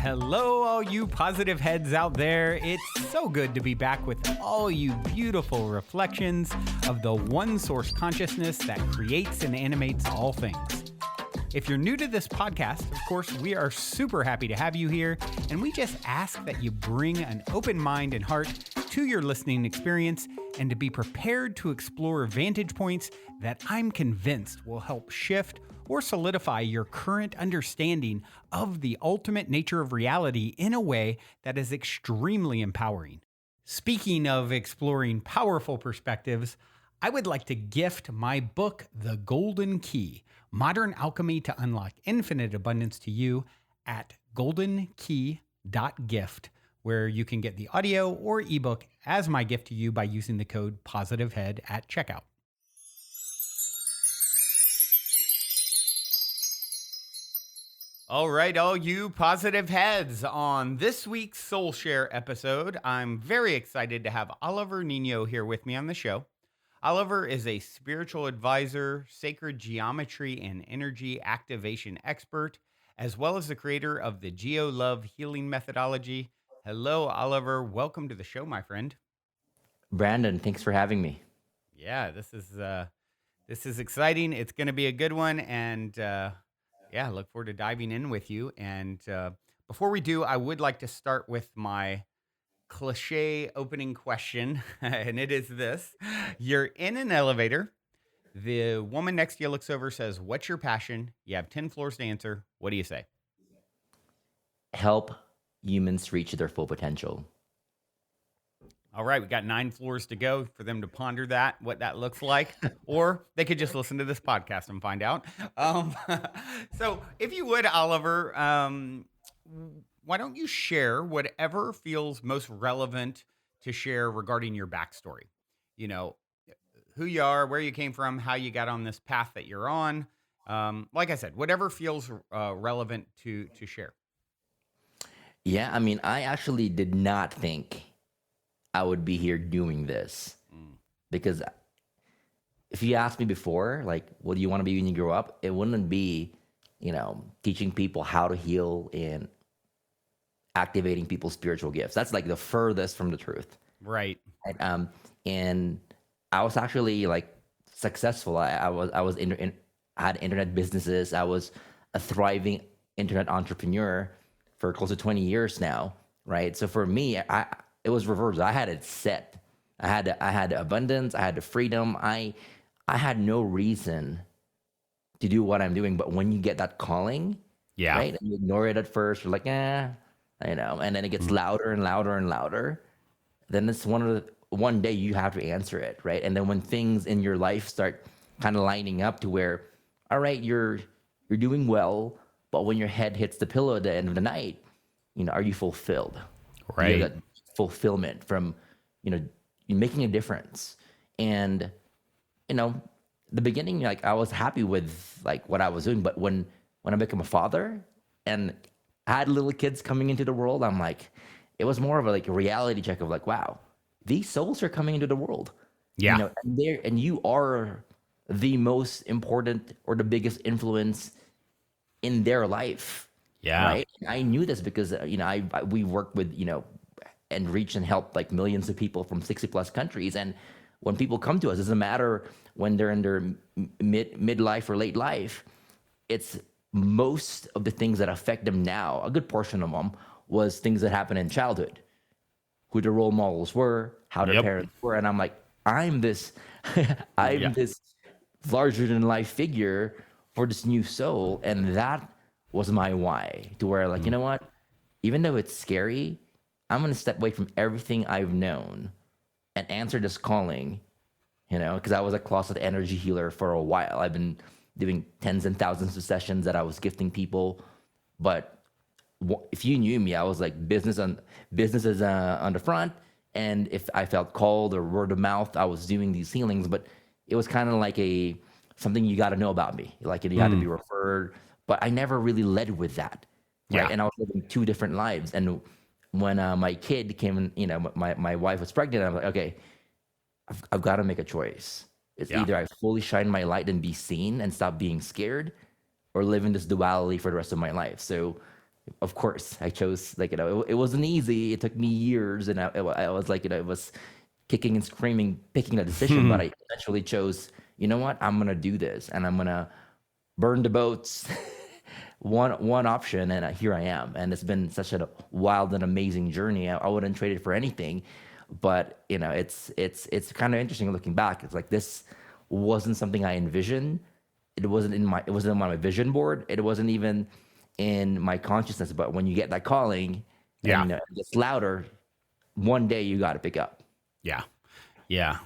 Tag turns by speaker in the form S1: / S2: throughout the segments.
S1: Hello, all you positive heads out there. It's so good to be back with all you beautiful reflections of the one source consciousness that creates and animates all things. If you're new to this podcast, of course, we are super happy to have you here, and we just ask that you bring an open mind and heart to your listening experience and to be prepared to explore vantage points that I'm convinced will help shift or solidify your current understanding of the ultimate nature of reality in a way that is extremely empowering. Speaking of exploring powerful perspectives, I would like to gift my book, The Golden Key, Modern Alchemy to Unlock Infinite Abundance to you at goldenkey.gift, where you can get the audio or ebook as my gift to you by using the code POSITIVEHEAD at checkout. All right, all you positive heads. On this week's Soul Share episode, I'm very excited to have Oliver Nino here with me on the show. Oliver is a spiritual advisor, sacred geometry and energy activation expert, as well as the creator of the Geo Love healing methodology. Hello, Oliver. Welcome to the show, my friend.
S2: Brandon, thanks for having me.
S1: Yeah, this is exciting. It's going to be a good one, and yeah, look forward to diving in with you. And before we do, I would like to start with my cliche opening question, and it is this. You're in an elevator. The woman next to you looks over, says, "What's your passion?" You have 10 floors to answer. What do you say?
S2: Help humans reach their full potential.
S1: All right, we got 9 floors to go for them to ponder that, what that looks like, or they could just listen to this podcast and find out. So if you would, Oliver, why don't you share whatever feels most relevant to share regarding your backstory? You know, who you are, where you came from, how you got on this path that you're on. Like I said, whatever feels relevant to share.
S2: Yeah, I mean, I actually did not think I would be here doing this because if you asked me before, like, what do you want to be when you grow up? It wouldn't be, teaching people how to heal and activating people's spiritual gifts. That's like the furthest from the truth.
S1: Right.
S2: And I was actually like successful. I had internet businesses. I was a thriving internet entrepreneur for close to 20 years now. Right. So for me, it was reversed. I had it set. I had abundance. I had the freedom. I had no reason to do what I'm doing. But when you get that calling,
S1: yeah,
S2: right, and you ignore it at first, you're like, and then it gets louder and louder and louder. Then it's one day you have to answer it, right? And then when things in your life start kind of lining up to where, all right, you're doing well, but when your head hits the pillow at the end of the night, are you fulfilled?
S1: Right.
S2: You have that fulfillment from, you making a difference. And, the beginning, like I was happy with like what I was doing, but when I became a father and I had little kids coming into the world, I'm like, it was more of a reality check of like, wow, these souls are coming into the world.
S1: Yeah.
S2: And you are the most important or the biggest influence in their life.
S1: Yeah.
S2: Right. And I knew this because, we work with, and reach and help like millions of people from 60 plus countries. And when people come to us, it doesn't matter when they're in their midlife or late life, it's most of the things that affect them now. A good portion of them was things that happened in childhood, who their role models were, how their parents were. And I'm like, I'm this larger than life figure for this new soul. And that was my why, to where like, you know what, even though it's scary, I'm going to step away from everything I've known and answer this calling, because I was a closet energy healer for a while. I've been doing tens and thousands of sessions that I was gifting people. But if you knew me, I was like business is on the front. And if I felt called or word of mouth, I was doing these healings. But it was kind of like something you got to know about me. Like you had to be referred. But I never really led with that. Right?
S1: Yeah.
S2: And I was living 2 different lives. And when my kid came in, my wife was pregnant, I was like, okay, I've got to make a choice. It's either I fully shine my light and be seen and stop being scared, or live in this duality for the rest of my life. So of course, I chose, like, it wasn't easy. It took me years, and I was like, it was kicking and screaming, picking a decision, but I eventually chose, you know what, I'm gonna do this, and I'm gonna burn the boats. one option, and here I am. And it's been such a wild and amazing journey. I wouldn't trade it for anything. But it's kind of interesting looking back. It's like, this wasn't something I envisioned. It wasn't on my vision board. It wasn't even in my consciousness. But when you get that calling, and it gets louder, one day you got to pick up.
S1: Yeah. Yeah.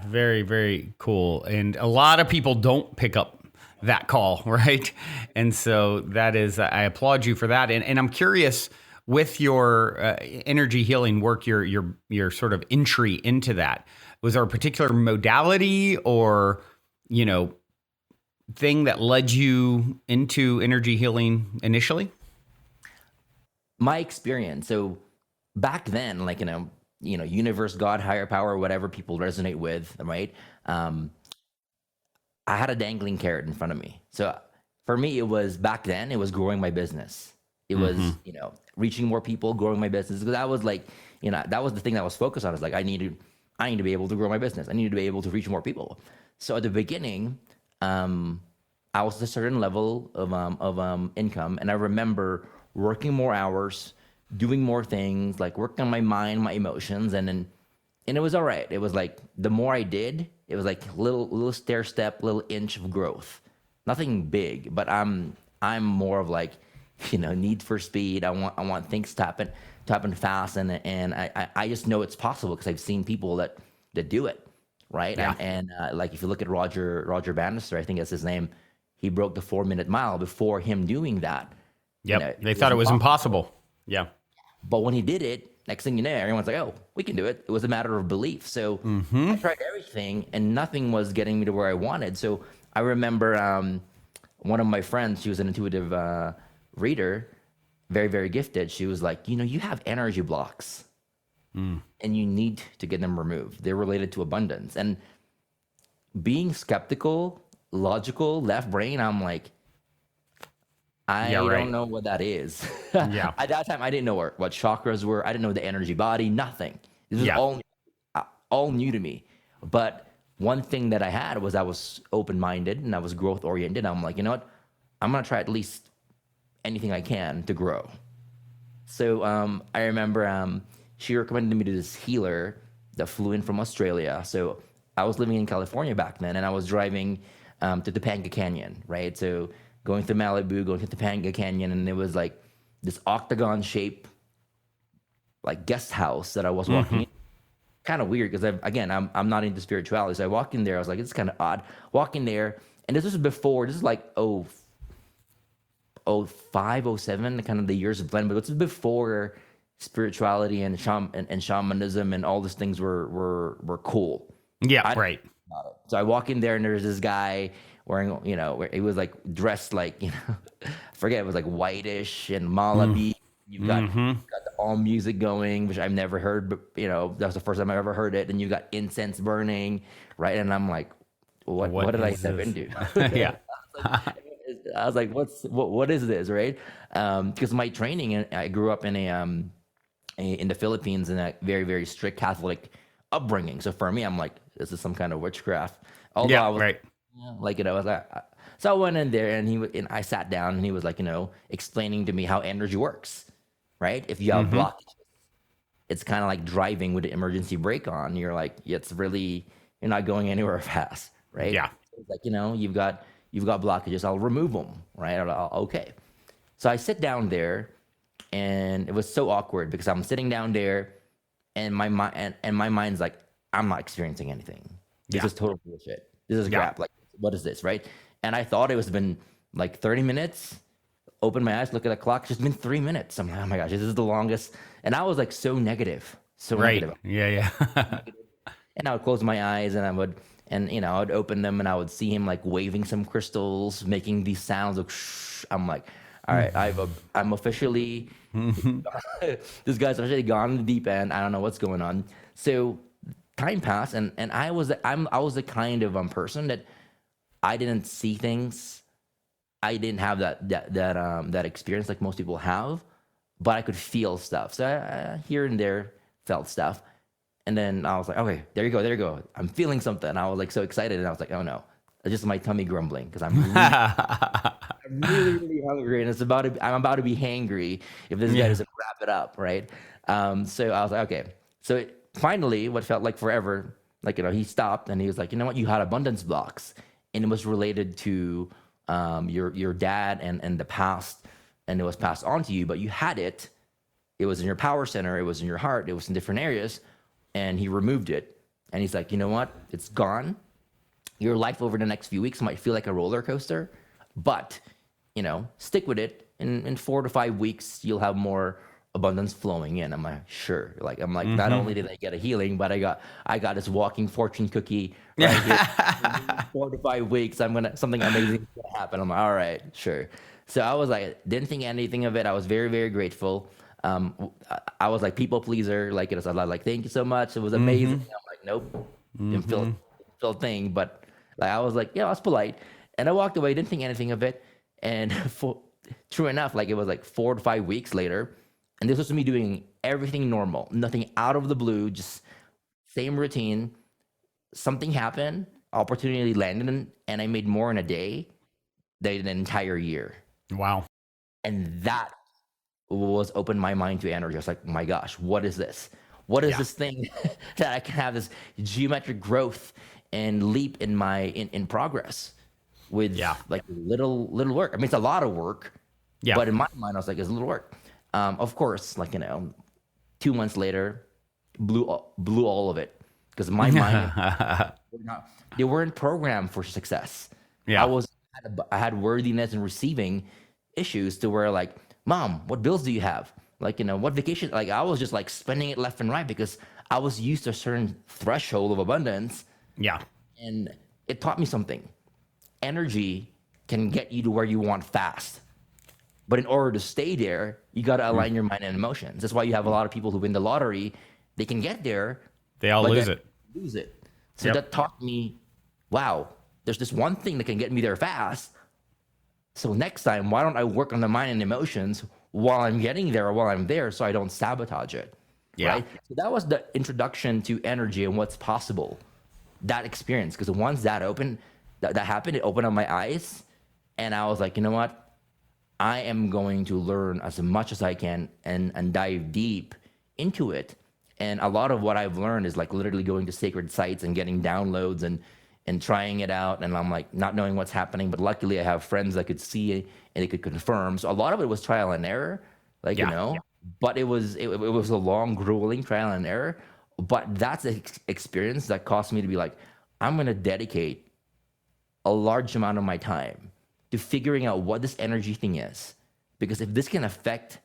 S1: Very, very cool. And a lot of people don't pick up that call, right? And so that is, I applaud you for that. And I'm curious, with your energy healing work, your sort of entry into that, was there a particular modality or, thing that led you into energy healing initially?
S2: My experience. So back then, like, universe, God, higher power, whatever people resonate with, right? I had a dangling carrot in front of me. So for me, back then, it was growing my business. It was, reaching more people, growing my business. Because that was like, that was the thing that I was focused on. Is like, I need to be able to grow my business. I need to be able to reach more people. So at the beginning, I was at a certain level of income. And I remember working more hours, doing more things, like working on my mind, my emotions. And it was all right. It was like, the more I did, it was like little stair step, little inch of growth. Nothing big, but I'm more of like, need for speed. I want things to happen fast, and I just know it's possible because I've seen people that do it, right?
S1: Yeah.
S2: And like, if you look at Roger Bannister, I think that's his name. He broke the 4-minute mile. Before him doing that,
S1: yep, they thought it was impossible. Yeah.
S2: But when he did it, next thing you know, everyone's like, oh, we can do it. It was a matter of belief. So I tried everything, and nothing was getting me to where I wanted. So I remember one of my friends, she was an intuitive reader, very, very gifted. She was like, you have energy blocks, and you need to get them removed. They're related to abundance. And being skeptical, logical, left brain, I'm like, I don't know what that is.
S1: Yeah.
S2: At that time, I didn't know what chakras were. I didn't know the energy body, nothing. This was all new to me. But one thing that I had was, I was open-minded and I was growth-oriented. I'm like, you know what? I'm going to try at least anything I can to grow. So I remember she recommended me to this healer that flew in from Australia. So I was living in California back then, and I was driving to Topanga Canyon, right? So going through Malibu, going to Topanga Canyon, and it was like this octagon shape, like guest house that I was walking in. Kind of weird because I'm not into spirituality. So I walked in there, I was like, it's kind of odd. Walking there, and this is like 05, 07, kind of the years of blend, but this is before spirituality and shamanism and all these things were cool.
S1: Yeah, right.
S2: So I walk in there, and there's this guy wearing, where he was like dressed like, I forget, it was like whitish and Malabi. You've got the all music going, which I've never heard, but that was the first time I ever heard it. And you got incense burning, right? And I'm like, what did I step into?
S1: Yeah.
S2: I was like, what is this, right? Because my training, I grew up in in the Philippines in a very, very strict Catholic upbringing. So for me, I'm like, this is some kind of witchcraft. Although I was,
S1: right.
S2: Like, I was like, so I went in there, and I sat down, and he was like, explaining to me how energy works, right? If you have blockages, it's kind of like driving with the emergency brake on. You're like, you're not going anywhere fast, right?
S1: Yeah.
S2: It's like, you've got blockages. I'll remove them, right? Okay. So I sit down there, and it was so awkward because I'm sitting down there, and my mind's like, I'm not experiencing anything. This is total bullshit. This is crap. Like, what is this, right? And I thought it was been like 30 minutes. Open my eyes, look at the clock. It's just been 3 minutes. I'm like, oh my gosh, this is the longest. And I was like so negative. Negative.
S1: Yeah.
S2: And I would close my eyes, and I would open them, and I would see him like waving some crystals, making these sounds of shh. I'm like, all right, I'm officially, this guy's officially gone in the deep end. I don't know what's going on. So time passed, and I was the kind of person that I didn't see things. I didn't have that experience like most people have. but I could feel stuff. So here and there felt stuff. And then I was like, okay, there you go, there you go. I'm feeling something. And I was like so excited, and I was like, oh no, it's just my tummy grumbling because I'm really, really hungry, and I'm about to be hangry if this guy doesn't wrap it up, right? So I was like, okay. So finally, what felt like forever, like, he stopped and he was like, you know what, you had abundance blocks, and it was related to your dad and the past, and it was passed on to you, but you had it. It was in your power center. It was in your heart. It was in different areas, and he removed it. And he's like, you know what, it's gone. Your life over the next few weeks might feel like a roller coaster, but stick with it. In 4 to 5 weeks, you'll have more abundance flowing in. I'm like, sure. I'm like, not only did I get a healing, but I got this walking fortune cookie right here. In 4 to 5 weeks, something amazing is gonna happen. I'm like, all right, sure. So I was like, didn't think anything of it. I was very, very grateful. I was like people pleaser. Like, I was like, thank you so much. It was amazing. I'm like, nope, didn't feel a thing. But I was like, yeah, I was polite, and I walked away. Didn't think anything of it. And true enough, it was 4 to 5 weeks later, and this was me doing everything normal, nothing out of the blue, just same routine. Something happened, opportunity landed, and I made more in a day than an entire year.
S1: Wow.
S2: And that was opened my mind to energy. I was like, my gosh, what is this? What is this thing that I can have this geometric growth and leap in progress with little work? I mean, it's a lot of work, but in my mind, I was like, it's little work. Of course, 2 months later, blew all of it, because my mind, they weren't programmed for success.
S1: Yeah.
S2: I had worthiness and receiving issues to where Mom, what bills do you have? What vacation? I was just spending it left and right because I was used to a certain threshold of abundance.
S1: Yeah.
S2: And it taught me something. Energy can get you to where you want fast. But in order to stay there, you got to align your mind and emotions. That's why you have a lot of people who win the lottery. They can get there.
S1: They all lose it.
S2: So that taught me, wow, there's this one thing that can get me there fast. So next time, why don't I work on the mind and emotions while I'm getting there or while I'm there, so I don't sabotage it?
S1: Yeah.
S2: Right? So that was the introduction to energy and what's possible. That experience, because once that happened, it opened up my eyes, and I was like, you know what? I am going to learn as much as I can and dive deep into it. And a lot of what I've learned is literally going to sacred sites and getting downloads and trying it out. And I'm not knowing what's happening, but luckily I have friends that could see it and they could confirm. So a lot of it was trial and error, but it was a long, grueling trial and error. But that's the experience that caused me to be I'm going to dedicate a large amount of my time to figuring out what this energy thing is. Because if this can affect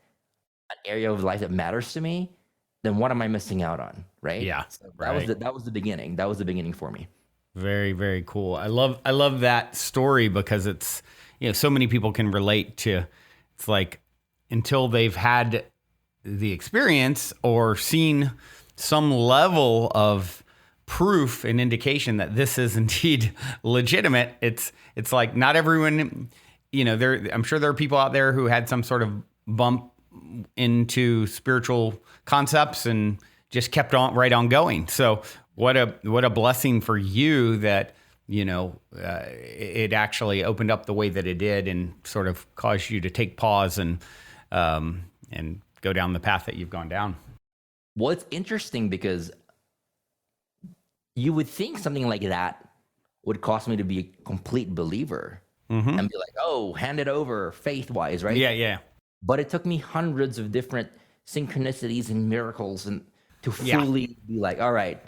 S2: an area of life that matters to me, then what am I missing out on? Right?
S1: Yeah.
S2: So that was the beginning. That was the beginning for me.
S1: Very, very cool. I love that story because it's, so many people can relate to, it's until they've had the experience or seen some level of proof and indication that this is indeed legitimate. It's not everyone, I'm sure there are people out there who had some sort of bump into spiritual concepts and just kept on right on going. So what a blessing for you that, it actually opened up the way that it did and sort of caused you to take pause and go down the path that you've gone down.
S2: Well, it's interesting because you would think something like that would cause me to be a complete believer and be like, oh, hand it over faith-wise, right?
S1: Yeah.
S2: But it took me hundreds of different synchronicities and miracles and to fully be all right,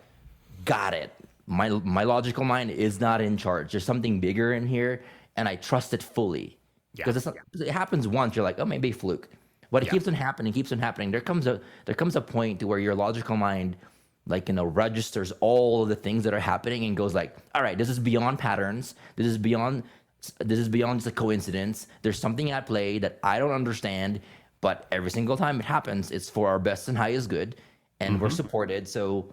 S2: got it. My logical mind is not in charge. There's something bigger in here, and I trust it fully. Because it happens once, you're oh, maybe a fluke. But it keeps on happening. There comes a point to where your logical mind registers all of the things that are happening and goes all right, this is beyond patterns. This is beyond just a coincidence. There's something at play that I don't understand, but every single time it happens, it's for our best and highest good, and we're supported. So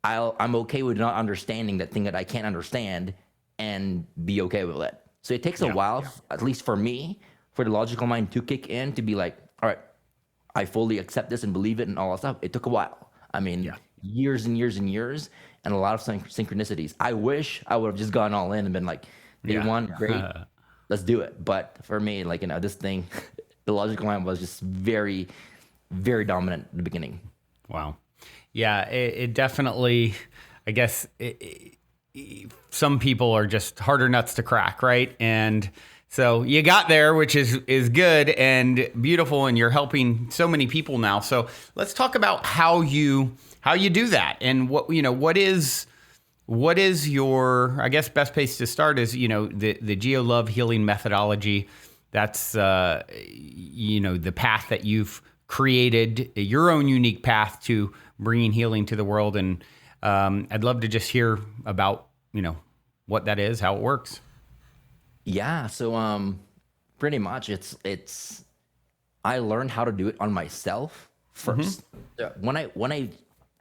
S2: I'm okay with not understanding that thing that I can't understand and be okay with it. So it takes a while, at least for me, for the logical mind to kick in to be all right, I fully accept this and believe it and all that stuff. It took a while. I mean, years and years and years, and a lot of synchronicities. I wish I would have just gone all in and been like, day one, great, let's do it. But for me, like, this thing, the logical mind was just very, very dominant at the beginning.
S1: Wow. Yeah, it definitely, I guess, some people are just harder nuts to crack, right? And so you got there, which is good and beautiful, and you're helping so many people now. So let's talk about how you do that, and what is your, I guess, best place to start is the Geo Love healing methodology. That's the path that you've created, your own unique path to bringing healing to the world, and I'd love to just hear about what that is, how it works.
S2: Yeah, so pretty much it's I learned how to do it on myself first. When I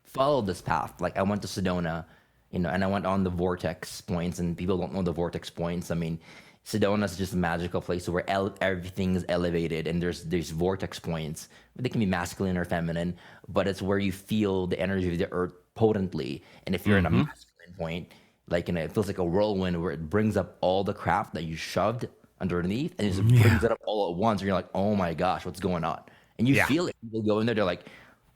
S2: followed this path, like I went to Sedona, and I went on the vortex points, and people don't know the vortex points. I mean, Sedona is just a magical place where everything is elevated, and there's vortex points. They can be masculine or feminine, but it's where you feel the energy of the earth potently. And if you're in a masculine point, like it feels like a whirlwind where it brings up all the crap that you shoved underneath, and it just brings it up all at once. And you're like, oh my gosh, what's going on? And you feel it. People go in there, they're like,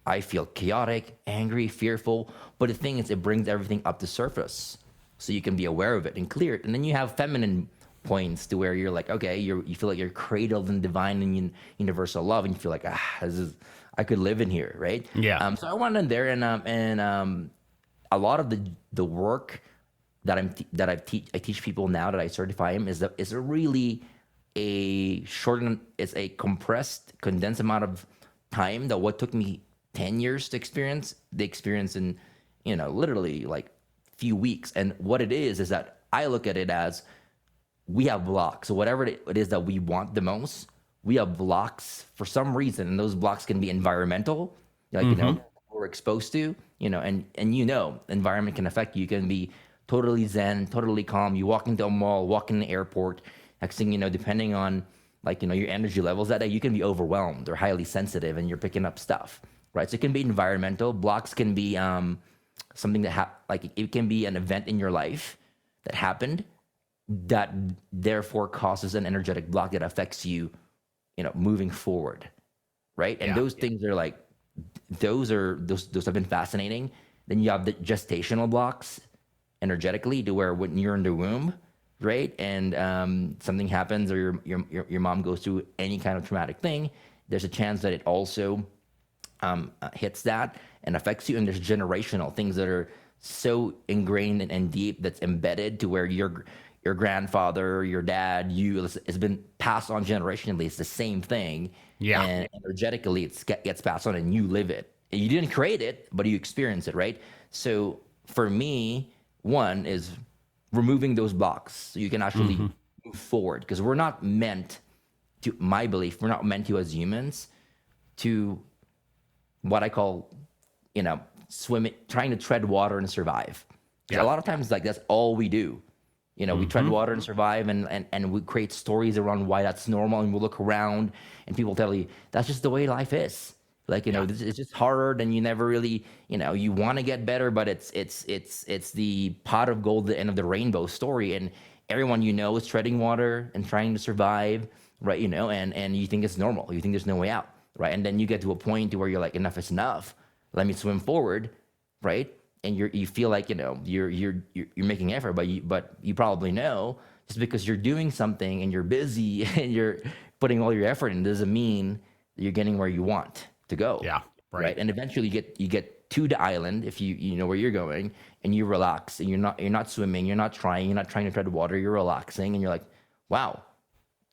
S2: I feel chaotic, angry, fearful. But the thing is, it brings everything up to surface, so you can be aware of it and clear it. And then you have feminine points to where you're like, okay, you feel like you're cradled in divine and universal love, and you feel like, I could live in here, right?
S1: Yeah.
S2: So I went in there, and a lot of the work that I teach people now that I certify them is a really it's a compressed, condensed amount of time that what took me 10 years to experience, they experience in literally like few weeks. And what it is that I look at it as, we have blocks. So whatever it is that we want the most, we have blocks for some reason, and those blocks can be environmental, like we're exposed to, and environment can affect you. You can be totally zen, totally calm. You walk into a mall, walk in the airport. Next thing you know, depending on your energy levels that day, you can be overwhelmed or highly sensitive, and you're picking up stuff, right? So it can be environmental. Blocks can be something that it can be an event in your life that happened that therefore causes an energetic block that affects you, moving forward, right? And those things are like, those have been fascinating. Then you have the gestational blocks energetically, to where when you're in the womb, right, and something happens, or your mom goes through any kind of traumatic thing, there's a chance that it also hits that and affects you. And there's generational things that are so ingrained and deep, that's embedded to where your grandfather, your dad, it's been passed on generationally. It's the same thing. Yeah. And energetically, it gets passed on, and you live it. You didn't create it, but you experience it, right? So for me, one is removing those blocks so you can actually move forward, because we're not meant to, my belief, we're not meant to, as humans, to what I call, swimming, trying to tread water and survive. A lot of times, like, that's all we do. We tread water and survive, and we create stories around why that's normal, and we look around and people tell you that's just the way life is. Like, it's just hard, and you never really, you want to get better, but it's the pot of gold at the end of the rainbow story, and everyone is treading water and trying to survive, right? And you think it's normal. You think there's no way out, right? And then you get to a point where you're like, enough is enough. Let me swim forward, right? And you feel like you're making effort, but you probably know, just because you're doing something and you're busy and you're putting all your effort in, doesn't mean that you're getting where you want to go.
S1: Yeah,
S2: right. And eventually you get to the island, if you know where you're going, and you relax, and you're not swimming, you're not trying to tread water, you're relaxing, and you're like, wow,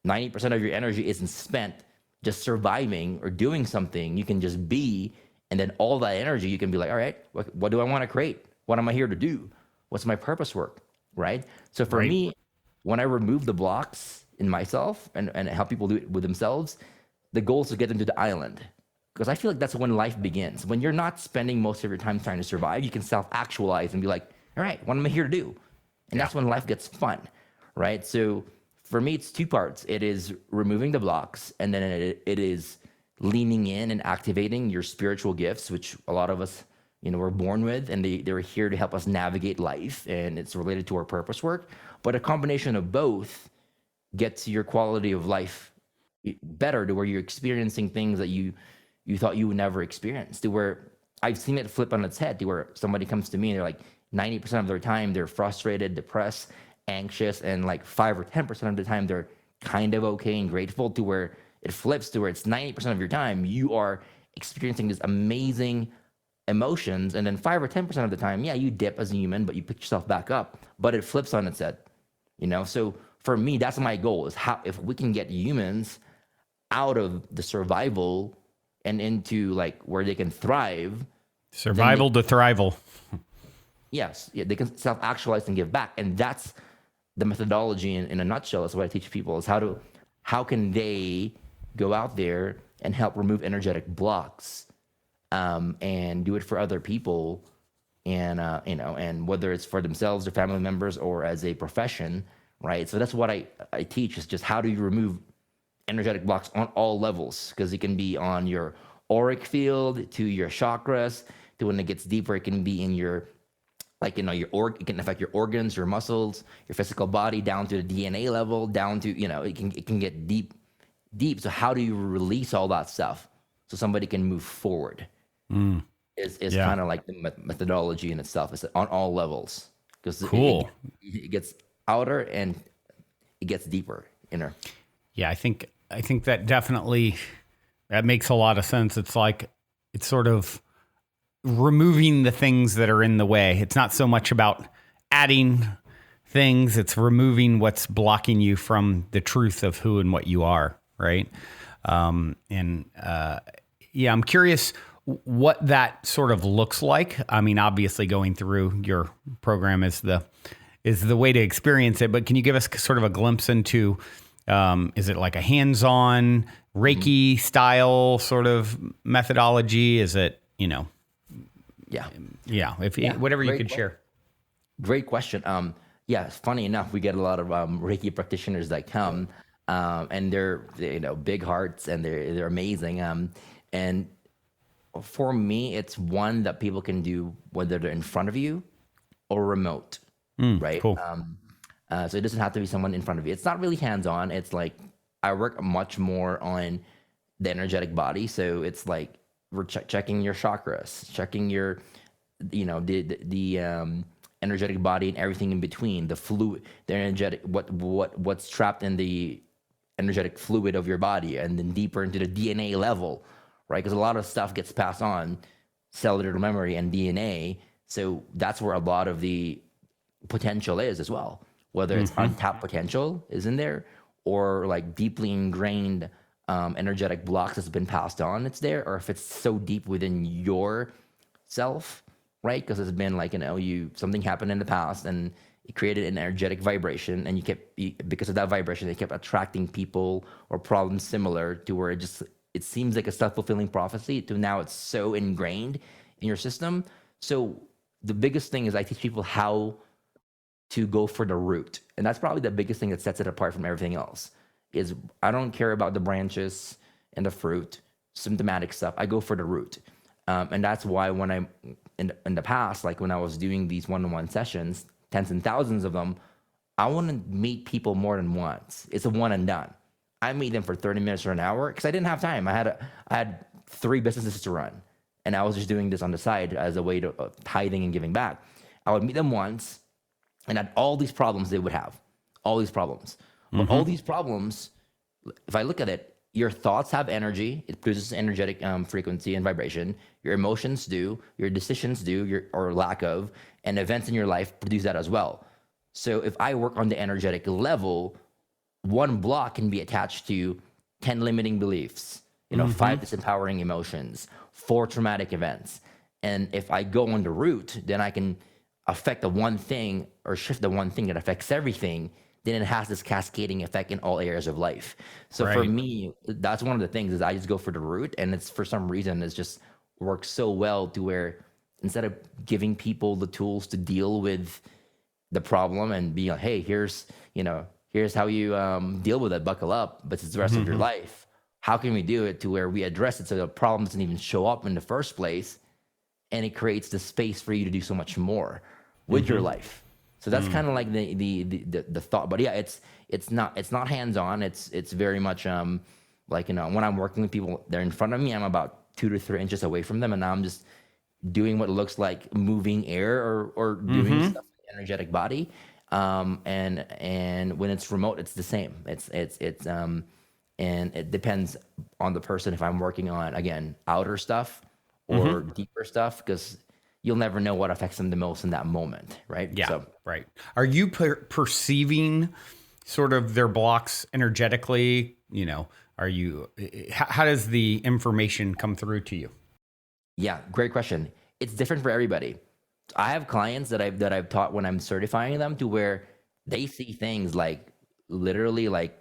S2: 90% of your energy isn't spent just surviving or doing something. You can just be. And then all that energy, you can be like, all right, what do I want to create? What am I here to do? What's my purpose work, right? So for me, when I remove the blocks in myself and help people do it with themselves, the goal is to get them to the island. Because I feel like that's when life begins. When you're not spending most of your time trying to survive, you can self-actualize and be like, all right, what am I here to do? And that's when life gets fun, right? So for me, it's two parts. It is removing the blocks, and then it is leaning in and activating your spiritual gifts, which a lot of us, we're born with, and they're here to help us navigate life, and it's related to our purpose work. But a combination of both gets your quality of life better, to where you're experiencing things that you thought you would never experience, to where I've seen it flip on its head, to where somebody comes to me and they're like 90% of their time they're frustrated, depressed, anxious, and like 5 or 10% of the time they're kind of okay and grateful, to where it flips to where it's 90% of your time you are experiencing these amazing emotions, and then 5 or 10% of the time, yeah, you dip as a human, but you pick yourself back up. But it flips on its head, So for me, that's my goal, is how, if we can get humans out of the survival and into like where they can thrive.
S1: Survival to thrival.
S2: Yes, yeah, they can self-actualize and give back, and that's the methodology in a nutshell. That's what I teach people, is how can they go out there and help remove energetic blocks, and do it for other people, and and whether it's for themselves or family members or as a profession, right? So that's what I teach, is just how do you remove energetic blocks on all levels, because it can be on your auric field, to your chakras, to when it gets deeper, it can be in your, like, it can affect your organs, your muscles, your physical body, down to the DNA level, down to, it can get deep. So how do you release all that stuff so somebody can move forward? Is kind of like the methodology in itself. It's on all levels, because
S1: cool.
S2: It gets outer and it gets deeper, inner.
S1: Yeah, I think that definitely, that makes a lot of sense. It's like, it's sort of removing the things that are in the way. It's not so much about adding things, it's removing what's blocking you from the truth of who and what you are, right? I'm curious what that sort of looks like. I mean, obviously going through your program is the way to experience it, but can you give us sort of a glimpse into, is it like a hands-on Reiki style sort of methodology? Is it, whatever you could share.
S2: Great question. Funny enough, we get a lot of Reiki practitioners that come, and they're big hearts, and they're amazing. And for me, it's one that people can do whether they're in front of you or remote, right?
S1: Cool.
S2: So it doesn't have to be someone in front of you. It's not really hands-on. It's like I work much more on the energetic body. So it's like we're checking your chakras, checking your, the energetic body and everything in between, the fluid, the energetic, what's trapped in the energetic fluid of your body, and then deeper into the DNA level, right? Because a lot of stuff gets passed on, cellular memory and DNA. So that's where a lot of the potential is as well. Whether it's untapped potential is in there, or like deeply ingrained energetic blocks that's been passed on, it's there, or if it's so deep within your self, right? Because it's been like, something happened in the past and it created an energetic vibration, and because of that vibration, it kept attracting people or problems similar, to where it seems like a self-fulfilling prophecy, to now it's so ingrained in your system. So the biggest thing is I teach people how to go for the root. And that's probably the biggest thing that sets it apart from everything else, is I don't care about the branches and the fruit, symptomatic stuff. I go for the root. And that's why when I'm in the past, like when I was doing these one-on-one sessions, tens and thousands of them, I want to meet people more than once. It's a one and done. I meet them for 30 minutes or an hour because I didn't have time. I had 3 businesses to run, and I was just doing this on the side as a way to tithing and giving back. I would meet them once, and had all these problems they would have, all these problems. But all these problems, if I look at it, your thoughts have energy. It produces energetic frequency and vibration. Your emotions do, your decisions do, or lack of, and events in your life produce that as well. So if I work on the energetic level, one block can be attached to 10 limiting beliefs, 5 disempowering emotions, 4 traumatic events. And if I go on the root, then I can affect the one thing or shift the one thing that affects everything. Then it has this cascading effect in all areas of life. So for me, that's one of the things, is I just go for the root, and it's, for some reason, it's just works so well, to where instead of giving people the tools to deal with the problem and be like, hey, here's how you deal with it, buckle up, but it's the rest of your life. how can we do it to where we address it so the problem doesn't even show up in the first place, and it creates the space for you to do so much more with your life. So that's kind of like the thought. But yeah, it's not hands-on. It's very much like, when I'm working with people, they're in front of me, I'm about 2 to 3 inches away from them, and I'm just doing what looks like moving air or doing stuff with the energetic body. And when it's remote, it's the same. It's and it depends on the person if I'm working on, again, outer stuff or deeper stuff, because you'll never know what affects them the most in that moment, right?
S1: Yeah,
S2: So,
S1: right. Are you perceiving sort of their blocks energetically? Are you? How does the information come through to you?
S2: yeah, great question. It's different for everybody. I have clients that I've taught when I'm certifying them to where they see things like literally like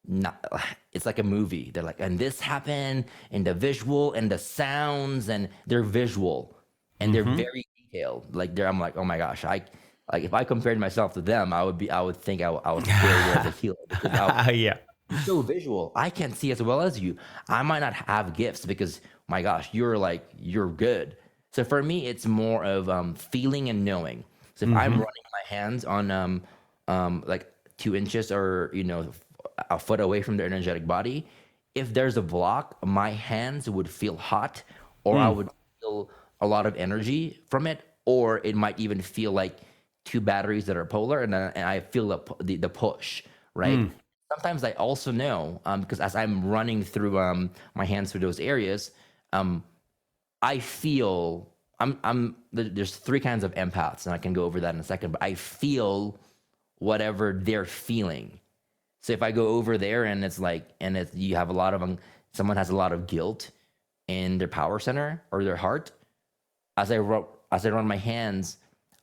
S2: not, it's like a movie. They're like, and this happened, and the visual and the sounds, and they're visual and they're very detailed. I'm like, oh my gosh, like if I compared myself to them, I would think I was failure as a healer, because
S1: Yeah.
S2: I'm so visual. I can't see as well as you. I might not have gifts because, my gosh, you're good. So for me, it's more of feeling and knowing. So if I'm running my hands on like 2 inches or a foot away from the energetic body, if there's a block, my hands would feel hot, or I would feel a lot of energy from it, or it might even feel like 2 batteries that are polar, and I feel the push, right? Sometimes I also know, because as I'm running through my hands through those areas, I feel there's 3 kinds of empaths, and I can go over that in a second, but I feel whatever they're feeling. So if I go over there and it's like, you have a lot of someone has a lot of guilt in their power center or their heart, as I run my hands,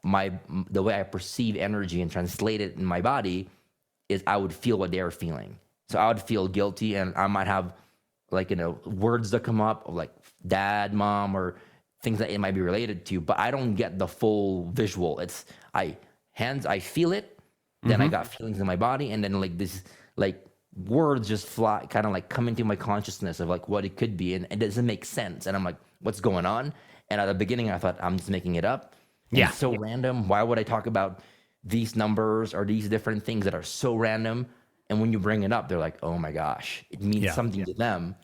S2: the way I perceive energy and translate it in my body is I would feel what they're feeling. So I would feel guilty, and I might have like, words that come up of like dad, mom, or things that it might be related to, but I don't get the full visual. I feel it, then I got feelings in my body, and then like this, like words just fly, kind of like come into my consciousness of like what it could be, and it doesn't make sense. And I'm like, what's going on? And at the beginning, I thought, I'm just making it up. And
S1: Yeah.
S2: it's so random. Why would I talk about these numbers or these different things that are so random? And when you bring it up, they're like, oh my gosh, it means something to them.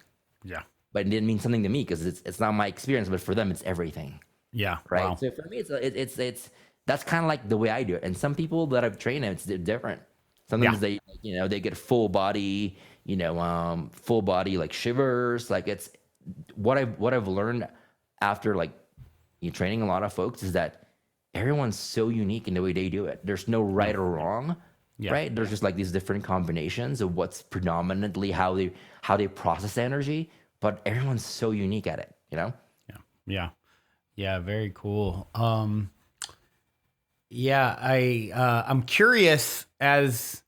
S1: Yeah.
S2: But it didn't mean something to me because it's not my experience, but for them, it's everything.
S1: Yeah.
S2: Right.
S1: Wow.
S2: So for me, it's that's kind of like the way I do it. And some people that I've trained, it's different. Sometimes they get full body, full body like shivers. Like it's what I've learned after like training a lot of folks is that everyone's so unique in the way they do it. There's no right or wrong.
S1: Yeah.
S2: Right. There's just like these different combinations of what's predominantly how they process energy, but everyone's so unique at it,
S1: Yeah. Yeah. Yeah. Very cool. Yeah. I'm curious, as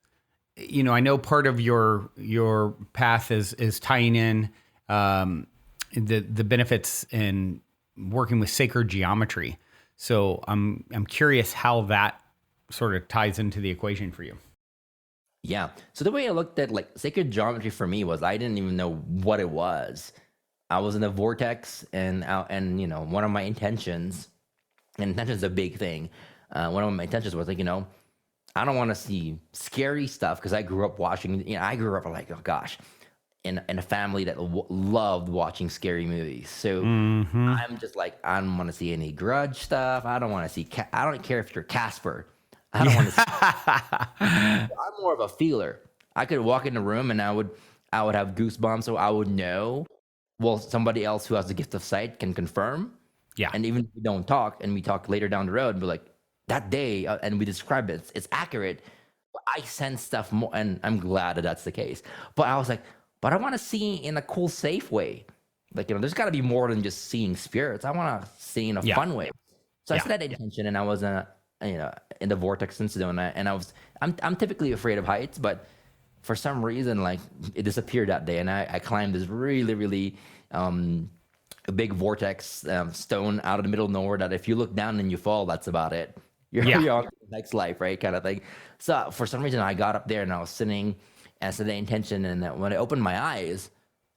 S1: I know part of your path is tying in, the benefits in working with sacred geometry. So I'm curious how that sort of ties into the equation for you.
S2: Yeah. So the way I looked at like sacred geometry for me was I didn't even know what it was. I was in a vortex, and one of my intentions, and intention's a big thing. One of my intentions was like, I don't want to see scary stuff, because I grew up watching. I grew up like, oh gosh, in a family that loved watching scary movies. So I'm just like, I don't want to see any grudge stuff. I don't want to see. I don't care if you're Casper. I don't want to see. I'm more of a feeler. I could walk in the room and I would have goosebumps, so I would know. Well, somebody else who has the gift of sight can confirm.
S1: Yeah.
S2: And even if we don't talk, and we talk later down the road, but like that day, and we describe it, it's accurate. But I sense stuff more, and I'm glad that that's the case. But I was like, but I want to see in a cool, safe way. Like, there's got to be more than just seeing spirits. I want to see in a fun way. So I set that intention, and I was in the vortex in Sedona, and I'm typically afraid of heights, but for some reason, like, it disappeared that day, and I climbed this really, really a big vortex stone out of the middle of nowhere that if you look down and you fall, that's about it. You're on to the next life, right? Kind of thing. So for some reason, I got up there and I was sitting, and I said the intention, and when I opened my eyes,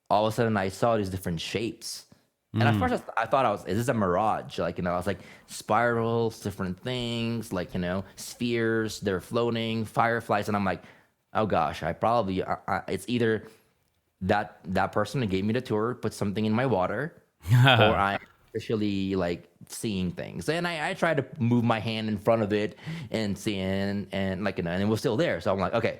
S2: all of a sudden I saw these different shapes. And at first I thought is this a mirage? Like, I was like spirals, different things, like, spheres, they're floating, fireflies. And I'm like, oh gosh, it's either that person that gave me the tour put something in my water, or I'm officially like seeing things. And I tried to move my hand in front of it and seeing, and like, and it was still there. So I'm like, okay,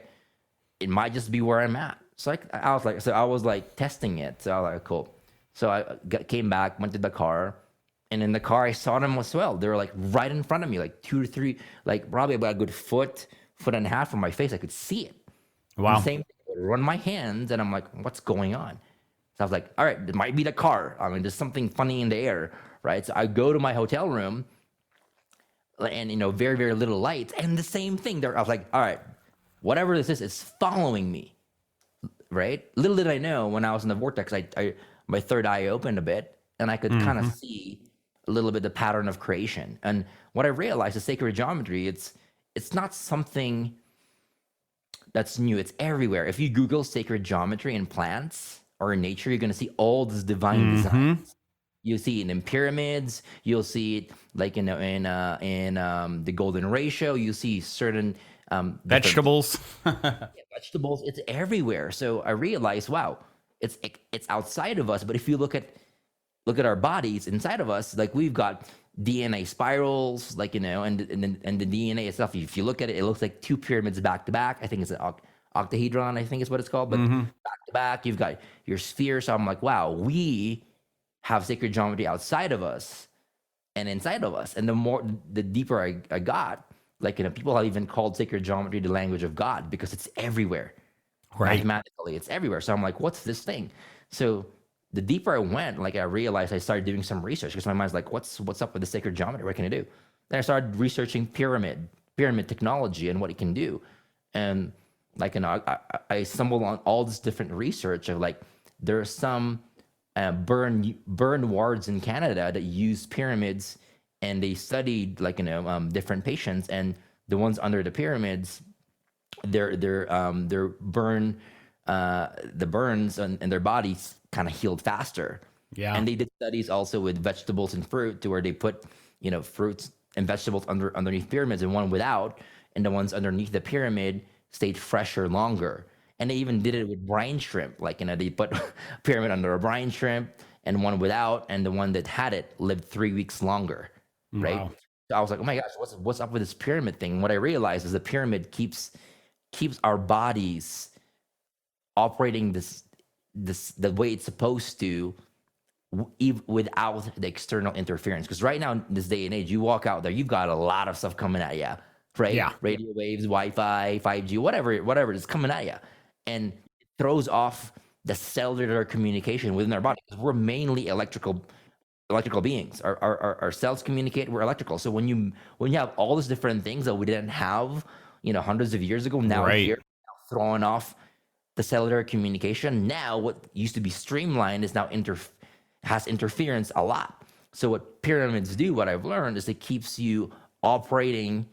S2: it might just be where I'm at. So I was like testing it. So I was like, cool. So came back, went to the car, and in the car I saw them as well. They were like right in front of me, like 2 or 3, like probably about a good foot and a half from my face. I could see it.
S1: Wow.
S2: And same thing, I would run my hands, and I'm like, what's going on? So I was like, all right, it might be the car. I mean, there's something funny in the air, right? So I go to my hotel room, and very, very little lights, and the same thing there. I was like, all right, whatever this is following me, right? Little did I know, when I was in the vortex, my third eye opened a bit, and I could kind of see a little bit the pattern of creation. And what I realized is sacred geometry, it's not something that's new. It's everywhere. If you Google sacred geometry in plants or in nature, you're going to see all these divine designs. You'll see it in pyramids. You'll see it like in the golden ratio. You see certain
S1: vegetables.
S2: Vegetables. It's everywhere. So I realized, wow, it's outside of us. But if you look at our bodies inside of us, like we've got DNA spirals, like, and the DNA itself. If you look at it, it looks like 2 pyramids back to back. I think it's an octahedron, I think is what it's called. But back to back, you've got your sphere. So I'm like, wow, we have sacred geometry outside of us and inside of us. And the deeper I got, like, people have even called sacred geometry the language of God, because it's everywhere.
S1: Right.
S2: Mathematically, it's everywhere. So I'm like, what's this thing? So the deeper I went, like, I realized I started doing some research, because my mind's like, what's up with the sacred geometry? What can I do? Then I started researching pyramid technology and what it can do. And like, I stumbled on all this different research of, like, there are some burn wards in Canada that use pyramids, and they studied, like, different patients, and the ones under the pyramids, their burn, the burns in their bodies kind of healed faster.
S1: Yeah.
S2: And they did studies also with vegetables and fruit, to where they put, fruits and vegetables underneath pyramids, and one without, and the ones underneath the pyramid stayed fresher longer. And they even did it with brine shrimp. Like, they put a pyramid under a brine shrimp and one without, and the one that had it lived 3 weeks longer. Right.
S1: Wow.
S2: So I was like, oh my gosh, what's up with this pyramid thing? And what I realized is the pyramid keeps our bodies operating the way it's supposed to, without the external interference. Because right now, in this day and age, you walk out there, you've got a lot of stuff coming at you, right?
S1: Yeah.
S2: Radio waves, Wi-Fi, 5G, whatever is coming at you, and it throws off the cellular communication within our body. We're mainly electrical beings. Our cells communicate. We're electrical. So when you have all these different things that we didn't have, hundreds of years ago, now
S1: Right.
S2: here, throwing off the cellular communication. Now what used to be streamlined is now has interference a lot. So what pyramids do, what I've learned, is it keeps you operating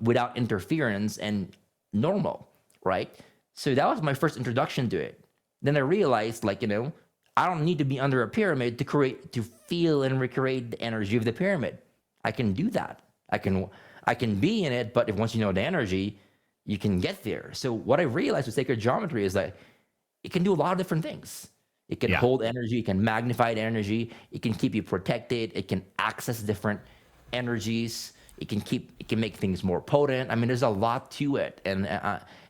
S2: without interference and normal, right? So that was my first introduction to it. Then I realized, like, I don't need to be under a pyramid to feel and recreate the energy of the pyramid. I can do that. I can be in it, but once you know the energy, you can get there. So what I realized with sacred geometry is that it can do a lot of different things. It can hold energy, it can magnify energy, it can keep you protected, it can access different energies, it can make things more potent. I mean, there's a lot to it. And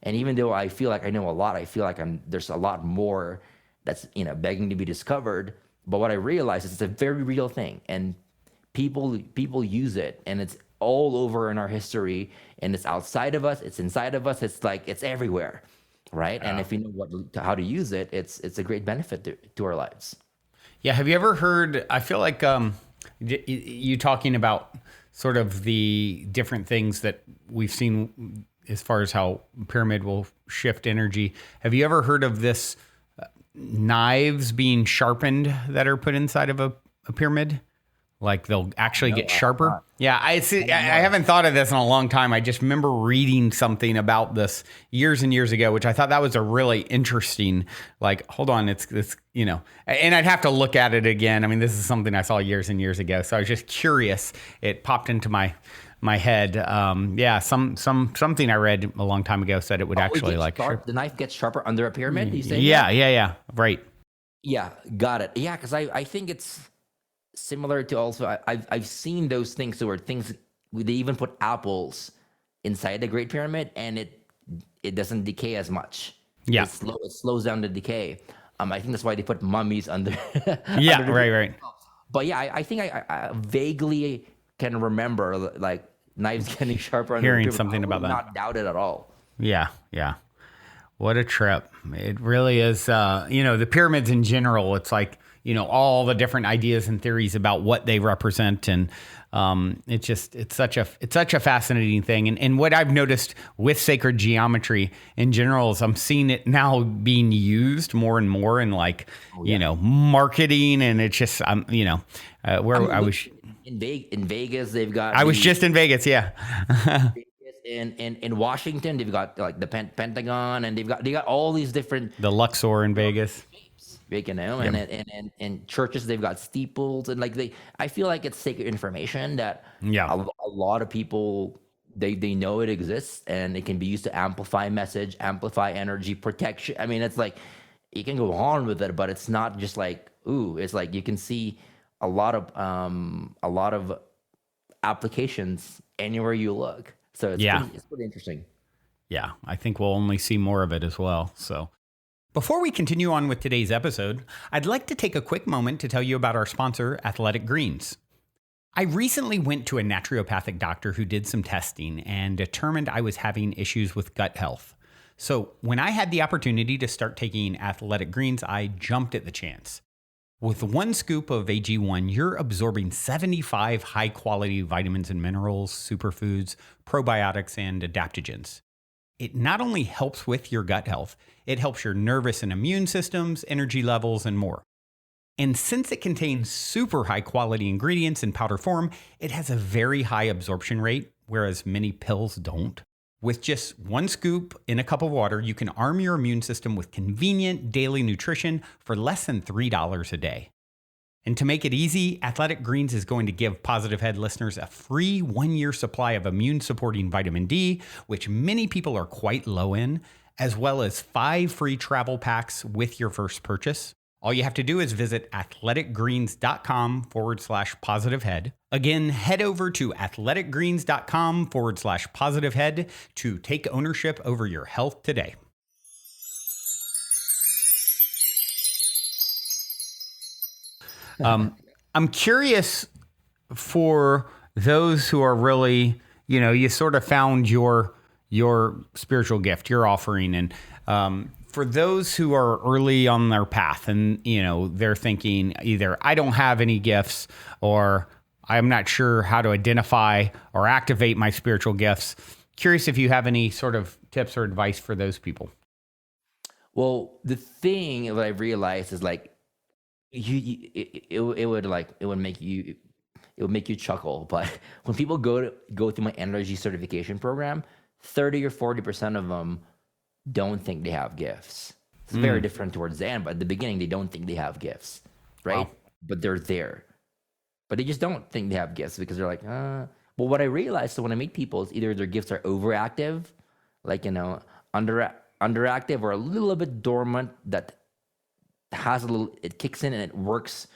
S2: even though I feel like I know a lot, I feel like there's a lot more that's begging to be discovered. But what I realize is it's a very real thing, and people use it, and it's all over in our history, and it's outside of us, it's inside of us, it's like it's everywhere, right? And if you know how to use it, it's a great benefit to our lives.
S1: Yeah. Have you ever heard? I feel like you talking about sort of the different things that we've seen as far as how pyramid will shift energy. Have you ever heard of this? Knives being sharpened that are put inside of a pyramid, Like they'll actually
S2: No,
S1: get
S2: I have
S1: sharper.
S2: not.
S1: Yeah, I see. I haven't thought of this in a long time. I just remember reading something about this years and years ago, which I thought that was a really interesting. Like, hold on, it's and I'd have to look at it again. I mean, this is something I saw years and years ago, so I was just curious. It popped into my head. Yeah, something I read a long time ago said it would actually
S2: the knife gets sharper under a pyramid. You say?
S1: Yeah, right.
S2: Yeah, got it. Yeah, because I think it's similar to also I've seen those things where they even put apples inside the Great Pyramid and it doesn't decay as much.
S1: Yeah,
S2: it slows down the decay. I think that's why they put mummies under.
S1: Yeah,
S2: under
S1: right.
S2: But yeah, I think I vaguely can remember like knives getting sharper. Under
S1: Hearing
S2: the pyramid.
S1: something
S2: I
S1: about
S2: would
S1: that.
S2: Not doubt it at all.
S1: Yeah. What a trip. It really is. The pyramids in general, it's like, all the different ideas and theories about what they represent. And it's such a fascinating thing. And what I've noticed with sacred geometry in general is I'm seeing it now being used more and more in marketing. And it's just, I was
S2: in Vegas, they've got.
S1: I was just in Vegas. Yeah.
S2: In Washington, they've got like the Pentagon, and they got all these different
S1: the Luxor in Vegas.
S2: And churches, they've got steeples, and I feel like it's sacred information that a lot of people they know it exists, and it can be used to amplify message, amplify energy, protection. I mean, it's like you can go on with it, but it's not just like it's like you can see a lot of applications anywhere you look. So it's pretty interesting.
S1: Yeah, I think we'll only see more of it as well. So before we continue on with today's episode, I'd like to take a quick moment to tell you about our sponsor, Athletic Greens. I recently went to a naturopathic doctor who did some testing and determined I was having issues with gut health. So when I had the opportunity to start taking Athletic Greens, I jumped at the chance. With one scoop of AG1, you're absorbing 75 high-quality vitamins and minerals, superfoods, probiotics, and adaptogens. It not only helps with your gut health, it helps your nervous and immune systems, energy levels, and more. And since it contains super high-quality ingredients in powder form, it has a very high absorption rate, whereas many pills don't. With just one scoop in a cup of water, you can arm your immune system with convenient daily nutrition for less than $3 a day. And to make it easy, Athletic Greens is going to give Positive Head listeners a free 1-year supply of immune-supporting vitamin D, which many people are quite low in, as well as 5 free travel packs with your first purchase. All you have to do is visit athleticgreens.com/positivehead. Again, head over to athleticgreens.com/positivehead to take ownership over your health today. I'm curious for those who are really, you sort of found your spiritual gift, your offering, and for those who are early on their path and, they're thinking either I don't have any gifts or I'm not sure how to identify or activate my spiritual gifts. Curious if you have any sort of tips or advice for those people.
S2: Well, the thing that I realized is like, it would make you chuckle. But when people go through my energy certification program, 30 or 40% of them don't think they have gifts. It's very different towards the end, but at the beginning they don't think they have gifts, right? Wow. But they're there. But they just don't think they have gifts because they're like, Well, what I realized, so when I meet people, is either their gifts are overactive, like, underactive, or a little bit dormant that it kicks in and it works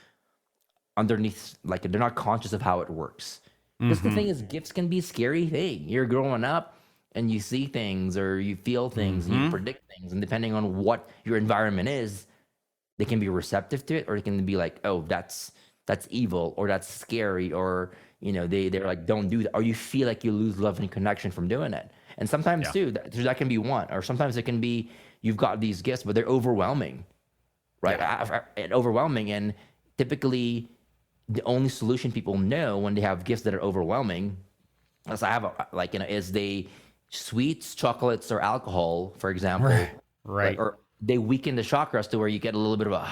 S2: underneath, like they're not conscious of how it works. Because the thing is, gifts can be a scary thing. You're growing up and you see things or you feel things and you predict things, and depending on what your environment is, they can be receptive to it, or they can be like, oh, that's evil, or that's scary, or they're like, don't do that, or you feel like you lose love and connection from doing it. And sometimes too, that can be one, or sometimes it can be you've got these gifts but they're overwhelming, right? And overwhelming, and typically the only solution people know when they have gifts that are overwhelming, as I have is they sweets, chocolates, or alcohol, for example,
S1: right?
S2: Or they weaken the chakras to where you get a little bit of a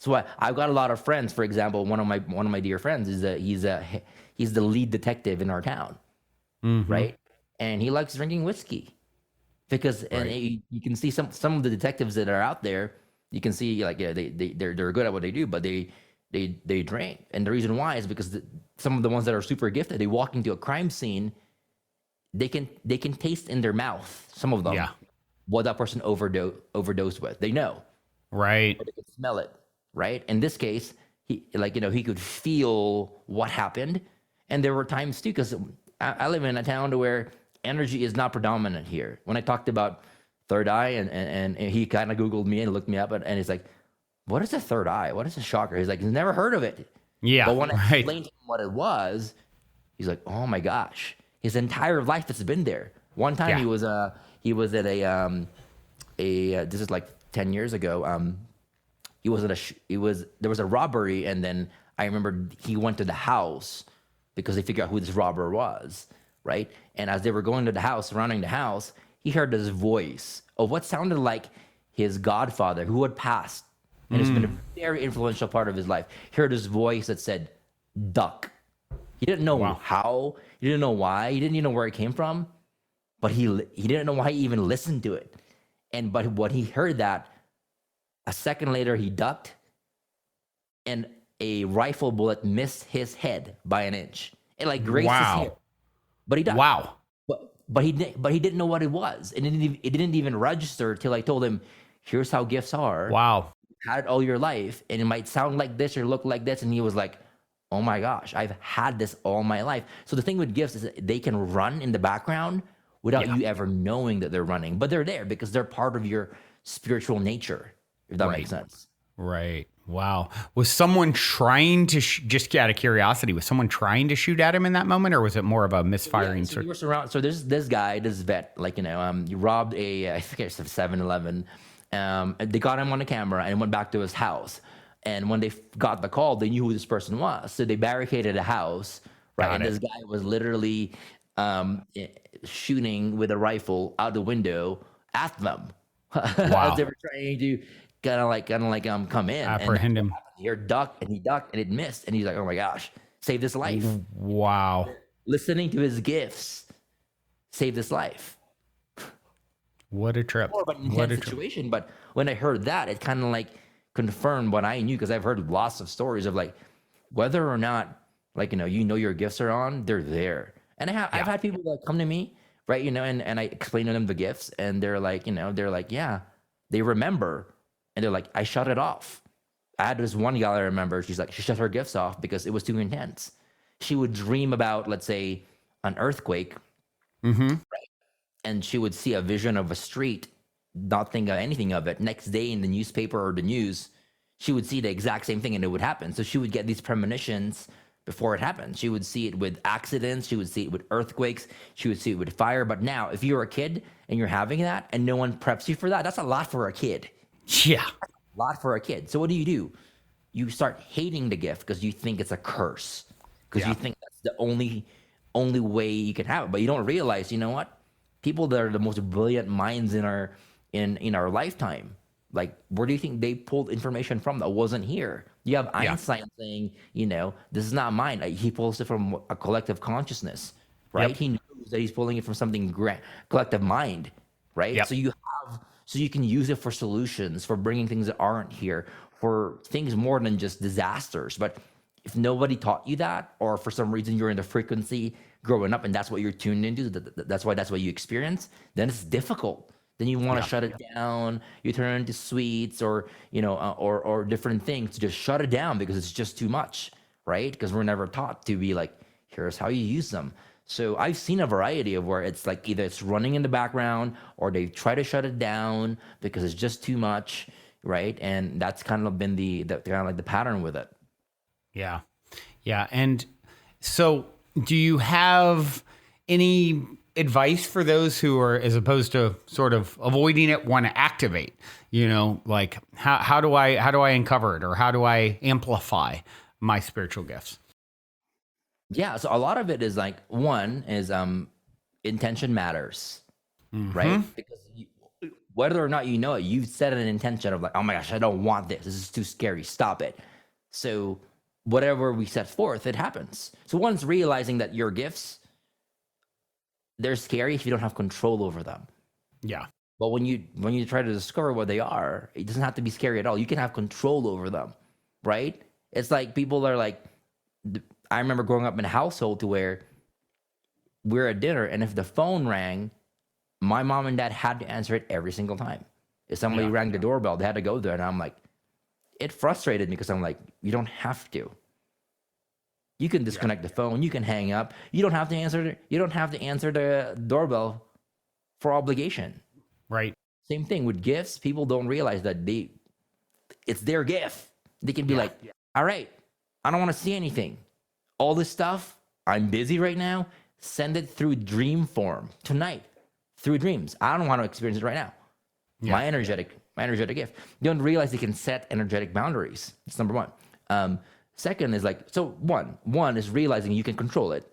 S2: So I've got a lot of friends. For example, one of my dear friends is he's the lead detective in our town, right? And he likes drinking whiskey because you can see some of the detectives that are out there. You can see like they're good at what they do, but they drink, and the reason why is because some of the ones that are super gifted, they walk into a crime scene, they can taste in their mouth, some of them,
S1: Yeah.
S2: what that person overdosed with. They know,
S1: Right.
S2: or they can smell it, right? In this case, he could feel what happened, and there were times too, because I live in a town to where energy is not predominant here. When I talked about third eye, and he kind of Googled me and looked me up, and he's like, what is a third eye? What is a chakra? He's like, he's never heard of it.
S1: Yeah.
S2: But when I
S1: Right.
S2: explained to him what it was, he's like, oh my gosh, his entire life has been there. One time
S1: Yeah.
S2: he was at this is like 10 years ago. He was there was a robbery, and then I remember he went to the house because they figured out who this robber was, right? And as they were going to the house, surrounding the house, he heard this voice of what sounded like his godfather who had passed, and it's been a very influential part of his life. He heard this voice that said, duck. He didn't know how, he didn't know why, he didn't even know where it came from, but he didn't know why he even listened to it. But when he heard that, a second later he ducked, and a rifle bullet missed his head by an inch. It like grazed his hair, but he ducked.
S1: Wow.
S2: But he didn't know what it was, and it didn't even register till I told him, "Here's how gifts are.
S1: Wow.
S2: You've had it all your life, and it might sound like this or look like this." And he was like, "Oh my gosh, I've had this all my life." So the thing with gifts is that they can run in the background without you ever knowing that they're running, but they're there because they're part of your spiritual nature. If that makes sense.
S1: Right. Wow. Was someone trying to just out of curiosity? Was someone trying to shoot at him in that moment, or was it more of a misfiring?
S2: So we were surrounded. So there's this guy, this vet, he robbed I think it's a 7-Eleven. They got him on the camera and went back to his house. And when they got the call, they knew who this person was. So they barricaded the house, right? And this guy was literally shooting with a rifle out the window at them.
S1: Wow.
S2: As they were trying to kind of like come in,
S1: Apprehend him.
S2: He ducked and it missed, and he's like, "Oh my gosh, saved his life."
S1: Wow.
S2: Listening to his gifts saved his life.
S1: What a trip.
S2: More of an intense situation, but when I heard that, it kind of like confirmed what I knew, because I've heard lots of stories of like whether or not your gifts are on, they're there. And I've had people that come to me, right, and I explain to them the gifts, and they're like, yeah, they remember. And they're like, I shut it off. I had this one gal I remember, she's like, she shut her gifts off because it was too intense. She would dream about, let's say, an earthquake, right? And she would see a vision of a street, not think of anything of it. Next day in the newspaper or the news, she would see the exact same thing and it would happen. So she would get these premonitions before it happened. She would see it with accidents. She would see it with earthquakes. She would see it with fire. But now, if you're a kid and you're having that and no one preps you for that, that's a lot for a kid.
S1: Yeah.
S2: A lot for a kid. So what do? You start hating the gift because you think it's a curse, because you think that's the only way you can have it. But you don't realize, what? People that are the most brilliant minds in our lifetime, like, where do you think they pulled information from that wasn't here? You have Einstein saying, this is not mine. He pulls it from a collective consciousness, right? He knows that he's pulling it from something collective mind, right? So you can use it for solutions, for bringing things that aren't here, for things more than just disasters. But if nobody taught you that, or for some reason you're in the frequency growing up and that's what you're tuned into, that's what you experience, then it's difficult. Then you want to shut it down. You turn into sweets or different things to just shut it down because it's just too much, right? Because we're never taught to be like, here's how you use them. So I've seen a variety of where it's like either it's running in the background or they try to shut it down because it's just too much, right? And that's kind of been the pattern with it.
S1: Yeah. Yeah. And so do you have any advice for those who are, as opposed to sort of avoiding it, want to activate, like how do I uncover it, or how do I amplify my spiritual gifts?
S2: Yeah, so a lot of it is like, one is intention matters, right? Because whether or not you know it, you've set an intention of like, oh my gosh, I don't want this. This is too scary. Stop it. So whatever we set forth, it happens. So once realizing that your gifts, they're scary if you don't have control over them.
S1: Yeah.
S2: But when you try to discover what they are, it doesn't have to be scary at all. You can have control over them, right? It's like people are like, I remember growing up in a household to where we're at dinner, and if the phone rang, my mom and dad had to answer it every single time. If somebody rang the doorbell, they had to go there, and I'm like, it frustrated me because I'm like, you don't have to. You can disconnect the phone. You can hang up. You don't have to answer. You don't have to answer the doorbell for obligation.
S1: Right.
S2: Same thing with gifts. People don't realize that it's their gift. They can be like, all right, I don't want to see anything. All this stuff, I'm busy right now. Send it through dream form tonight, through dreams. I don't want to experience it right now. My energetic gift. You don't realize they can set energetic boundaries. That's number one. Second is like, so one is realizing you can control it.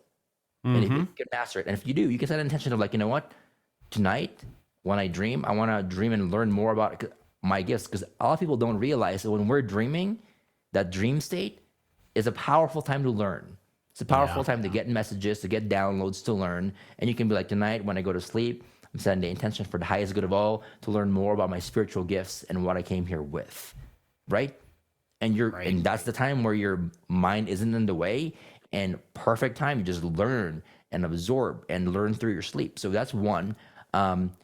S2: And if you can master it. And if you do, you can set an intention of like, you know what? Tonight, when I dream, I want to dream and learn more about my gifts. Because a lot of people don't realize that when we're dreaming, that dream state is a powerful time to learn. It's a powerful time to get messages, to get downloads, to learn. And you can be like, tonight, when I go to sleep, I'm setting the intention for the highest good of all to learn more about my spiritual gifts and what I came here with, right? And and that's the time where your mind isn't in the way, and perfect time you just learn and absorb and learn through your sleep. So that's one.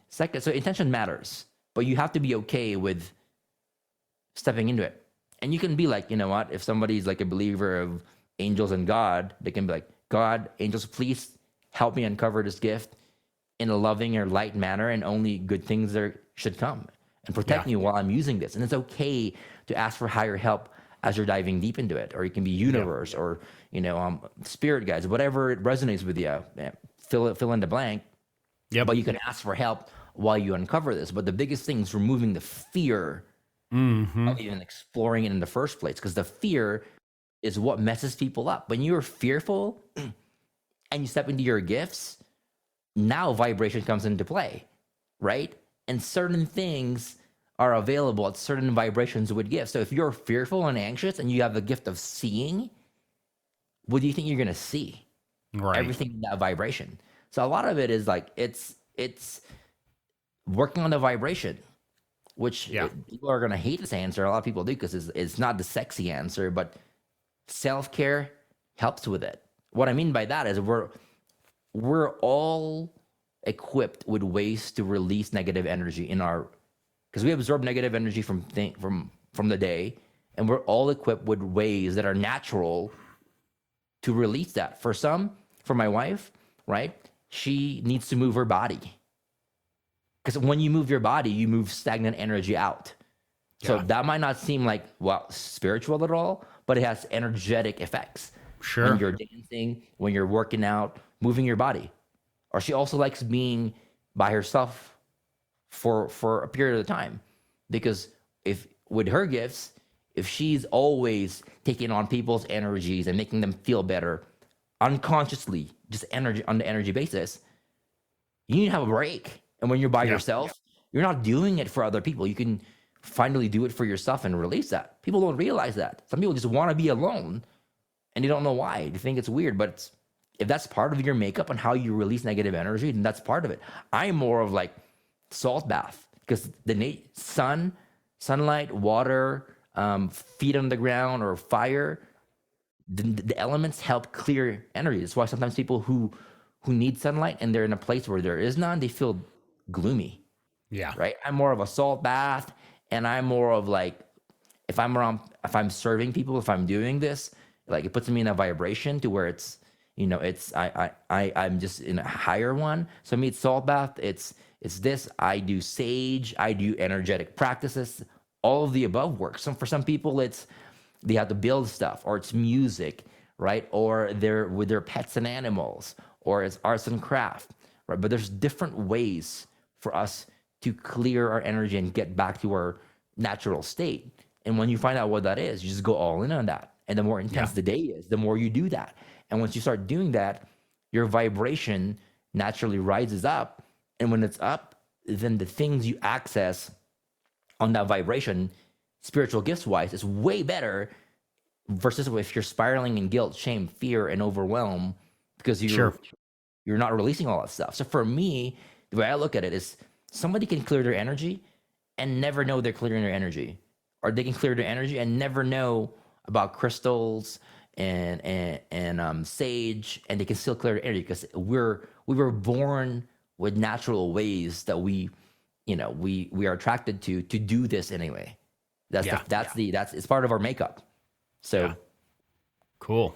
S2: Second, so intention matters, but you have to be okay with stepping into it. And you can be like, you know what? If somebody's like a believer of angels and God, they can be like, God, angels, please help me uncover this gift in a loving or light manner, and only good things there should come, and protect me while I'm using this. And it's okay to ask for higher help as you're diving deep into it. Or you can be universe or, you know, spirit guides, whatever it resonates with you. Fill in the blank. Yeah, but you can ask for help while you uncover this. But the biggest thing is removing the fear of even exploring it in the first place, because the fear is what messes people up. When you're fearful and you step into your gifts, now vibration comes into play, right? And certain things are available at certain vibrations with gifts. So if you're fearful and anxious and you have the gift of seeing, what do you think you're going to see? Right. Everything in that vibration. So a lot of it is like, it's working on the vibration, which people are going to hate this answer. A lot of people do, because it's not the sexy answer, but self-care helps with it. What I mean by that is we're all equipped with ways to release negative energy because we absorb negative energy from the day, and we're all equipped with ways that are natural to release that. For my wife, right? She needs to move her body, because when you move your body, you move stagnant energy out. So that might not seem like spiritual at all, but it has energetic effects. Sure. When you're dancing, when you're working out, moving your body. Or she also likes being by herself for a period of time, because if with her gifts, if she's always taking on people's energies and making them feel better unconsciously, just energy on the energy basis, you need to have a break. And when you're by yourself, you're not doing it for other people. You can finally do it for yourself and release that. People don't realize that. Some people just want to be alone, and they don't know why. They think it's weird, but if that's part of your makeup and how you release negative energy, then that's part of it. I'm more of like salt bath, because the sunlight, water, feet on the ground, or fire, the elements help clear energy. That's why sometimes people who need sunlight and they're in a place where there is none, they feel gloomy. Yeah. Right. I'm more of a salt bath, and I'm more of like, if I'm serving people, if I'm doing this, like it puts me in a vibration to where it's, you know, I'm just in a higher one. So me, it's salt bath. It's this. I do sage. I do energetic practices. All of the above works. For some people, they have to build stuff, or it's music, right? Or they're with their pets and animals, or it's arts and craft, right? But there's different ways for us to clear our energy and get back to our natural state. And when you find out what that is, you just go all in on that. And the more intense the day is, the more you do that. And once you start doing that, your vibration naturally rises up. And when it's up, then the things you access on that vibration, spiritual gifts wise, is way better versus if you're spiraling in guilt, shame, fear, and overwhelm because you're not releasing all that stuff. So for me, the way I look at it is somebody can clear their energy and never know they're clearing their energy, or they can clear their energy and never know about crystals and sage, and they can still clear their energy because we were born with natural ways that we are attracted to do this anyway. That's it's part of our makeup. So
S1: cool.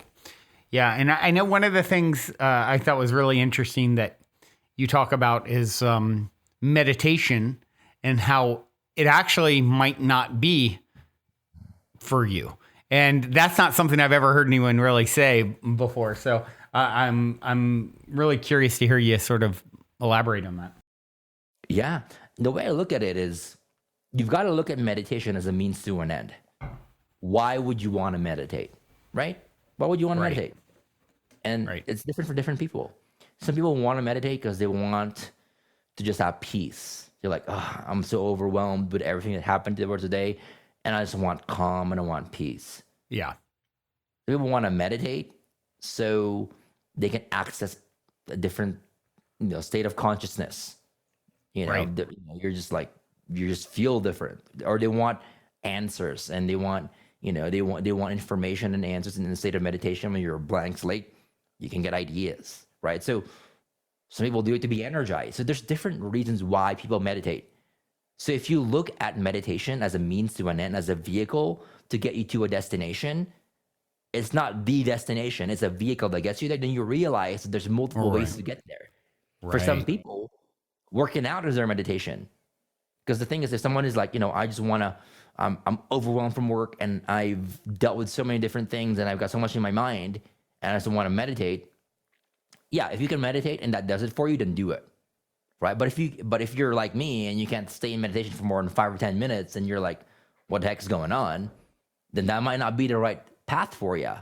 S1: Yeah, and I know one of the things I thought was really interesting that you talk about is meditation and how it actually might not be for you. And that's not something I've ever heard anyone really say before. So I'm really curious to hear you sort of elaborate on that.
S2: Yeah. The way I look at it is you've got to look at meditation as a means to an end. Why would you want to meditate? Right? Why would you want to meditate? And it's different for different people. Some people want to meditate because they want to just have peace. They're like, oh, I'm so overwhelmed with everything that happened to me today, and I just want calm and I want peace.
S1: Yeah.
S2: Some people want to meditate so they can access a different, state of consciousness. You're just like, you just feel different, or they want answers and they want information and answers in the state of meditation. When you're a blank slate, you can get ideas, right? So some people do it to be energized. So there's different reasons why people meditate. So if you look at meditation as a means to an end, as a vehicle to get you to a destination, it's not the destination, it's a vehicle that gets you there, then you realize that there's multiple ways to get there. For some people, working out is their meditation. Because the thing is, if someone is like, I just want to, I'm overwhelmed from work and I've dealt with so many different things and I've got so much in my mind and I just want to meditate. Yeah, if you can meditate and that does it for you, then do it. Right? But if you're like me and you can't stay in meditation for more than 5 or 10 minutes and you're like, what the heck is going on? Then that might not be the right path for you.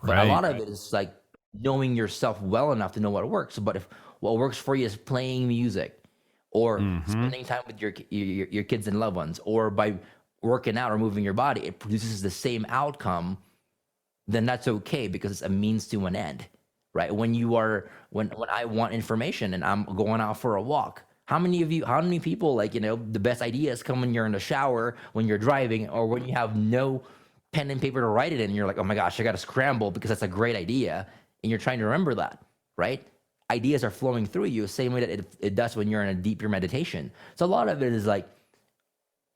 S2: But a lot of it is like knowing yourself well enough to know what works. But if what works for you is playing music or spending time with your kids and loved ones, or by working out or moving your body, it produces the same outcome, then that's okay because it's a means to an end. Right? When I want information and I'm going out for a walk, how many people the best ideas come when you're in the shower, when you're driving, or when you have no pen and paper to write it in, and you're like, oh my gosh, I got to scramble because that's a great idea. And you're trying to remember that, right? Ideas are flowing through you the same way that it does when you're in a deeper meditation. So a lot of it is like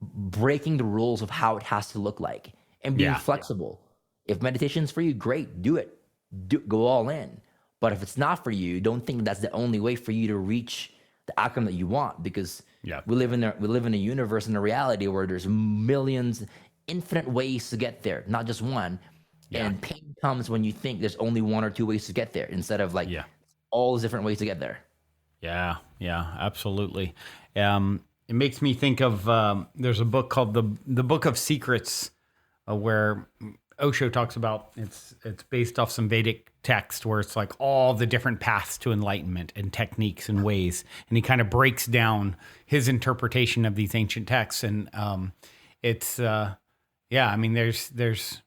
S2: breaking the rules of how it has to look like and being flexible. If meditation's for you, great, do it. Go all in. But if it's not for you, don't think that's the only way for you to reach the outcome that you want, because we live in a universe and a reality where there's millions, infinite ways to get there, not just one. And pain comes when you think there's only one or two ways to get there instead of all those different ways to get there. Yeah,
S1: absolutely. It makes me think of there's a book called the Book of Secrets, where Osho talks about it's based off some Vedic text where it's like all the different paths to enlightenment and techniques and ways, and he kind of breaks down his interpretation of these ancient texts, and it's I mean there's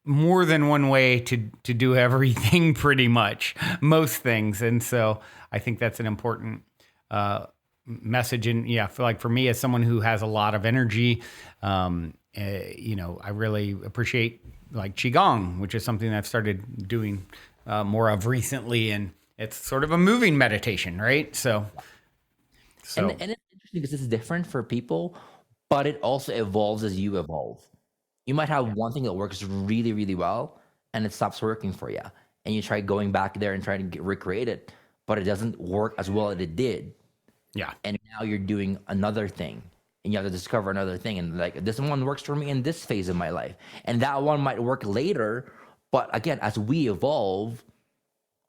S1: more than one way to do everything, pretty much most things, and so I think that's an important message. And I feel like for me, as someone who has a lot of energy, I really appreciate like Qigong, which is something that I've started doing more of recently, and it's sort of a moving meditation, right? So.
S2: And it's interesting because it's different for people, but it also evolves as you evolve. You might have one thing that works really, really well, and it stops working for you, and you try going back there and trying to recreate it, but it doesn't work as well as it did. Yeah. And now you're doing another thing. And you have to discover another thing. And like, this one works for me in this phase of my life. And that one might work later. But again, as we evolve,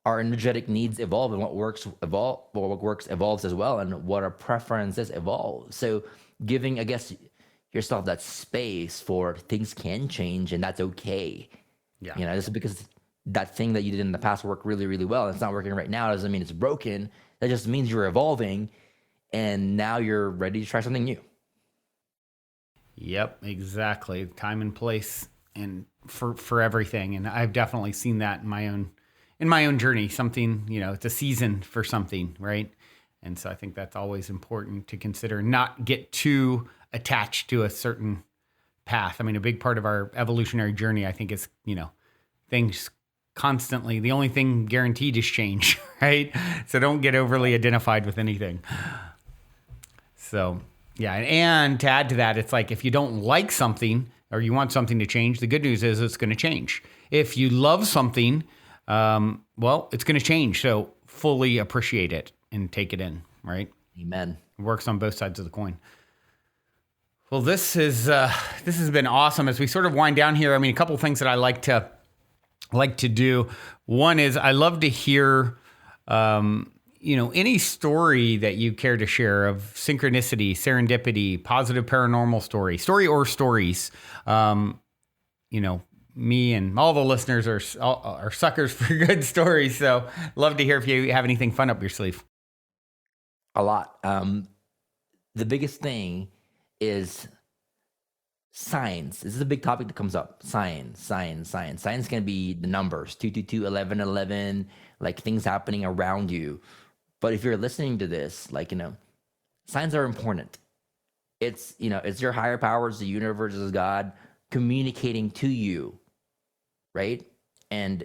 S2: our energetic needs evolve, and what works evolves as well. And what our preferences evolve. So giving, I guess, yourself that space for things can change, and that's okay. Yeah. Just because that thing that you did in the past worked really, really well, and it's not working right now, doesn't mean it's broken. That just means you're evolving. and now you're ready to try something new.
S1: Yep, exactly. Time and place and for everything. And I've definitely seen that in my own journey. Something, it's a season for something, right? And so I think that's always important to consider, not get too attached to a certain path. I mean, a big part of our evolutionary journey, I think, is, things constantly, the only thing guaranteed is change, right? So don't get overly identified with anything. So, yeah. And to add to that, it's like, if you don't like something or you want something to change, the good news is it's going to change. If you love something, well, it's going to change. So fully appreciate it and take it in, right?
S2: Amen.
S1: It works on both sides of the coin. Well, this has been awesome. As we sort of wind down here, I mean, a couple of things that I like to do. One is I love to hear, any story that you care to share of synchronicity, serendipity, positive paranormal story or stories. Me and all the listeners are suckers for good stories. So love to hear if you have anything fun up your sleeve.
S2: A lot. The biggest thing is signs. This is a big topic that comes up. Signs. Signs can be the numbers, 222, 1111, like things happening around you. But if you're listening to this, signs are important. It's your higher powers, the universe, is God communicating to you, right? And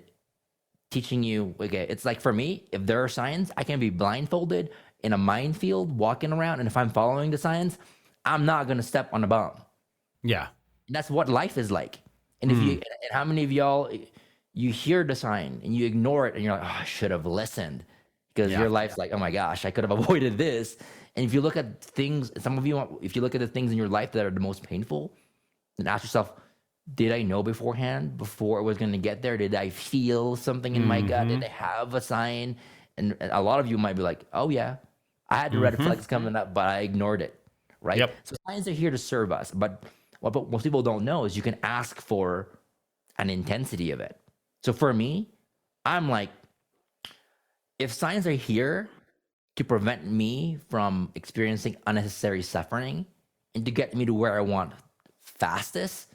S2: teaching you, okay, it's like for me, if there are signs, I can be blindfolded in a minefield walking around. And if I'm following the signs, I'm not going to step on a bomb.
S1: Yeah.
S2: And that's what life is like. And if and how many of y'all, you hear the sign and you ignore it and you're like, oh, I should have listened, because your life's like, oh my gosh, I could have avoided this. And if you look at things, some of you, if you look at the things in your life that are the most painful, then ask yourself, did I know beforehand, before I was going to get there? Did I feel something in my gut? Did I have a sign? And a lot of you might be like, oh yeah, I had the red flags coming up, but I ignored it, right?
S1: Yep.
S2: So signs are here to serve us. But what most people don't know is you can ask for an intensity of it. So for me, I'm like, if signs are here to prevent me from experiencing unnecessary suffering and to get me to where I want fastest,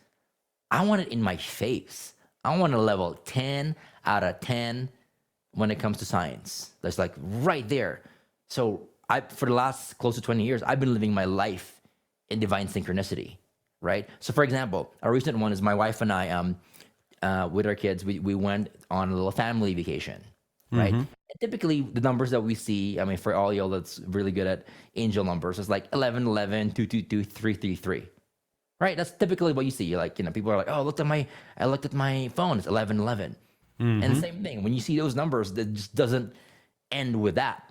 S2: I want it in my face. I want a level 10 out of 10 when it comes to science. That's like right there. So for the last close to 20 years, I've been living my life in divine synchronicity, right? So for example, a recent one is my wife and I, with our kids, we went on a little family vacation, right? And typically the numbers that we see, I mean, for all y'all that's really good at angel numbers, it's like 11, 11, 2, 2, 2, 3, 3, 3. Right, that's typically what you see. Like, people are like, "Oh, I looked at my phone. It's 11:11." And the same thing, when you see those numbers, that just doesn't end with that.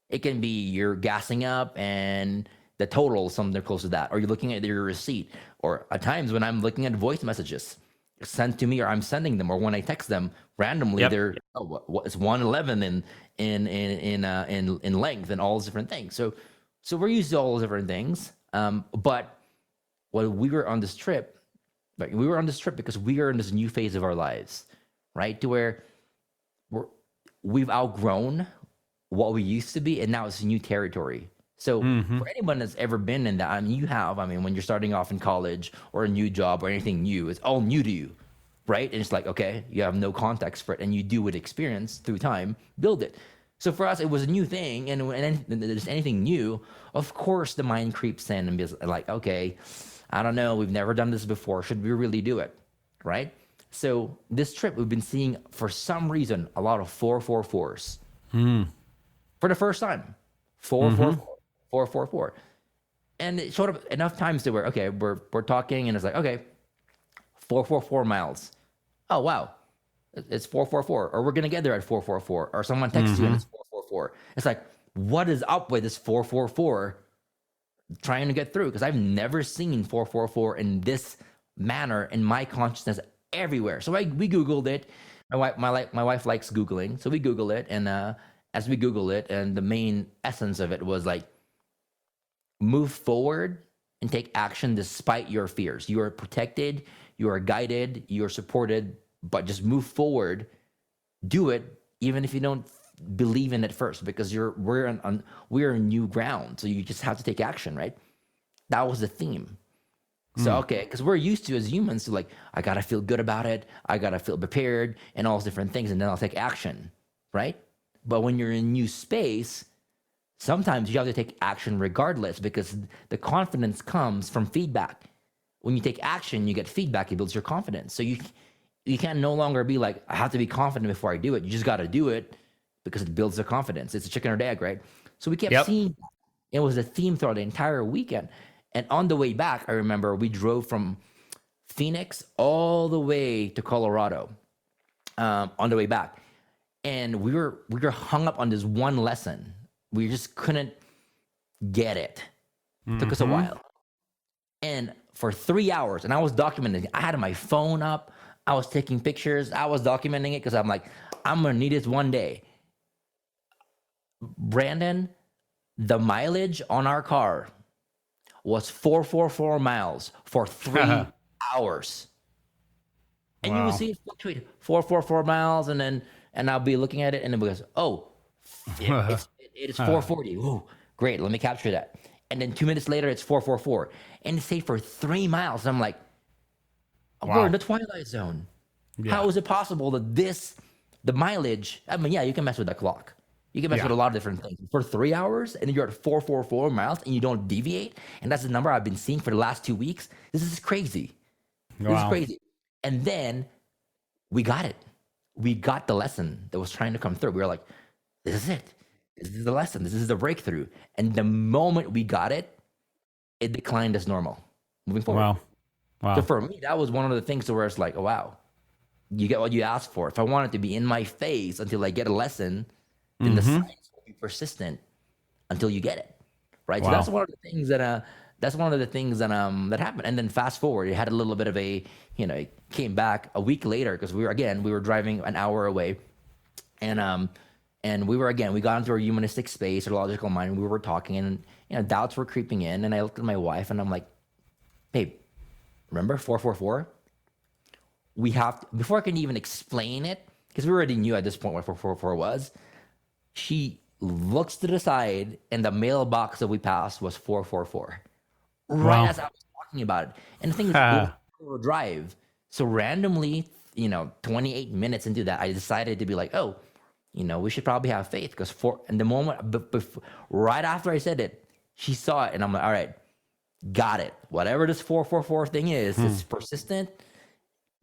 S2: It can be you're gassing up and the total is something close to that, or you're looking at your receipt, or at times when I'm looking at voice messages sent to me, or I'm sending them, or when I text them randomly, they're it's 111 in length and all those different things. So we're used to all those different things, but when we were on this trip, because we are in this new phase of our lives, right? To where we've outgrown what we used to be, and now it's new territory. So for anyone that's ever been in that, I mean, when you're starting off in college or a new job or anything new, it's all new to you, right? And it's like, okay, you have no context for it, and you do with experience through time, build it. So for us, it was a new thing, and when there's anything new, of course, the mind creeps in and be like, okay, I don't know, we've never done this before. Should we really do it, right? So this trip, we've been seeing, for some reason, a lot of 444s. For the first time, 444, 444. And it showed up enough times to where, okay, we're talking, and it's like, okay, 444 miles. Oh, wow, it's 444. Or we're going to get there at 444. Or someone texts you and it's 444. It's like, what is up with this 444 trying to get through? Because I've never seen 444 in this manner in my consciousness everywhere. So we Googled it. My wife likes Googling. So we Googled it. And as we Googled it, and the main essence of it was like, move forward and take action despite your fears. You are protected, you are guided, you are supported, but just move forward. Do it even if you don't believe in it first because we're on new ground. So you just have to take action, right? That was the theme. So, okay, because we're used to as humans to like, I got to feel good about it. I got to feel prepared and all those different things. And then I'll take action, right? But when you're in new space, sometimes you have to take action regardless because the confidence comes from feedback. When you take action, you get feedback. It builds your confidence. So you can no longer be like, I have to be confident before I do it. You just got to do it because it builds the confidence. It's a chicken or egg, right? So we kept seeing it was a theme throughout the entire weekend. And on the way back, I remember we drove from Phoenix all the way to Colorado on the way back. And we were hung up on this one lesson. We just couldn't get it. Took us a while. And for 3 hours, and I was documenting it. I had my phone up. I was taking pictures. I was documenting it because I'm like, I'm going to need this one day. Brandon, the mileage on our car was 444 miles for 3 hours. And you will see it fluctuate 444 miles, and I'll be looking at it, and it goes, oh, it is 440. Ooh, great, let me capture that. And then 2 minutes later, it's 444. And say for 3 miles, I'm like, we're in the twilight zone. Yeah. How is it possible that the mileage, I mean, yeah, you can mess with the clock. You can mess with a lot of different things. For 3 hours, and you're at 444 miles, and you don't deviate, and that's the number I've been seeing for the last 2 weeks. This is crazy. This is crazy. And then we got it. We got the lesson that was trying to come through. We were like, this is it. This is the lesson. This is the breakthrough. And the moment we got it, it declined as normal. Moving forward. Wow. So for me, that was one of the things where it's like, oh, wow, you get what you asked for. If I want it to be in my face until I get a lesson, then the science will be persistent until you get it, right? So that's one of the things that happened. And then fast forward, it had a little bit of a, it came back a week later because we were driving an hour away, and we got into our humanistic space, our logical mind, and we were talking, and doubts were creeping in, and I looked at my wife, and I'm like, babe, remember 444? We have to, before I can even explain it, because we already knew at this point what 444 was. She looks to the side, and the mailbox that we passed was 444. Right as I was talking about it. And the thing is, we drive. So randomly, 28 minutes into that, I decided to be like, oh, we should probably have faith. Because and the moment, right after I said it, she saw it, and I'm like, all right, got it. Whatever this 444 thing is, it's persistent.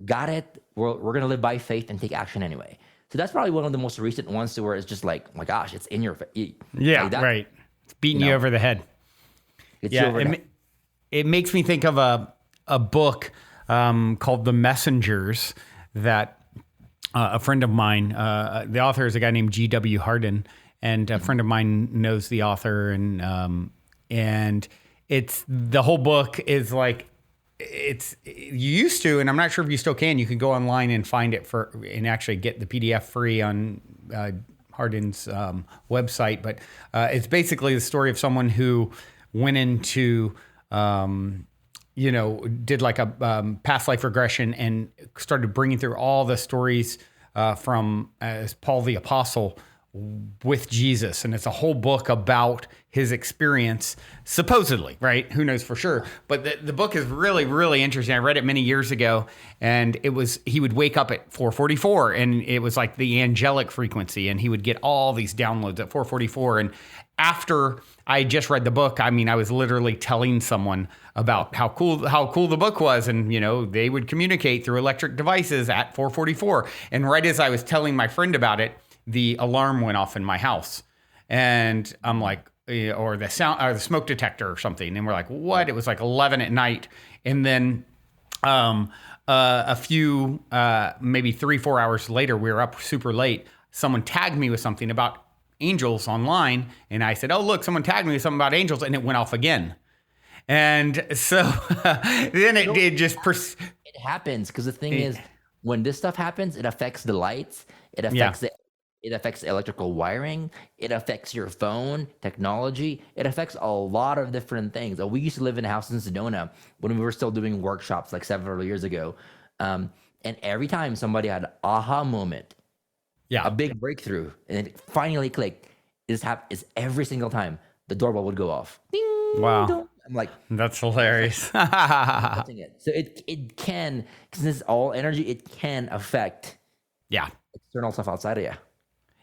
S2: Got it. We're going to live by faith and take action anyway. So that's probably one of the most recent ones to where it's just like, oh my gosh, it's in your face.
S1: Yeah, like right. It's beating you over the head. It makes me think of a book called The Messengers that a friend of mine, the author is a guy named G.W. Hardin, and a friend of mine knows the author, and it's the whole book is like, you used to, and I'm not sure if you still can. You can go online and find it and actually get the PDF free on Hardin's website. But it's basically the story of someone who went into, did like a past life regression and started bringing through all the stories from as Paul the Apostle with Jesus. And it's a whole book about his experience, supposedly, right? Who knows for sure? But the book is really, really interesting. I read it many years ago, and he would wake up at 444, and it was like the angelic frequency, and he would get all these downloads at 444. And after I just read the book, I mean, I was literally telling someone about how cool the book was, and they would communicate through electric devices at 444. And right as I was telling my friend about it, the alarm went off in my house, and I'm like, or the sound, or the smoke detector or something. And we're like, what? It was like 11 at night. And then a few, maybe 3-4 hours later, we were up super late. Someone tagged me with something about angels online. And I said, oh, look, someone tagged me with something about angels, and it went off again. And so then it just...
S2: It happens, because the thing is, when this stuff happens, it affects the lights. It affects It affects electrical wiring. It affects your phone, technology. It affects a lot of different things. We used to live in a house in Sedona when we were still doing workshops like several years ago. And every time somebody had an aha moment,
S1: Yeah.
S2: a big breakthrough, and it finally clicked. Is every single time the doorbell would go off. Ding
S1: Wow.
S2: dong. I'm like,
S1: That's hilarious.
S2: touching it. So it can, because this is all energy, it can affect
S1: Yeah.
S2: external stuff outside of you.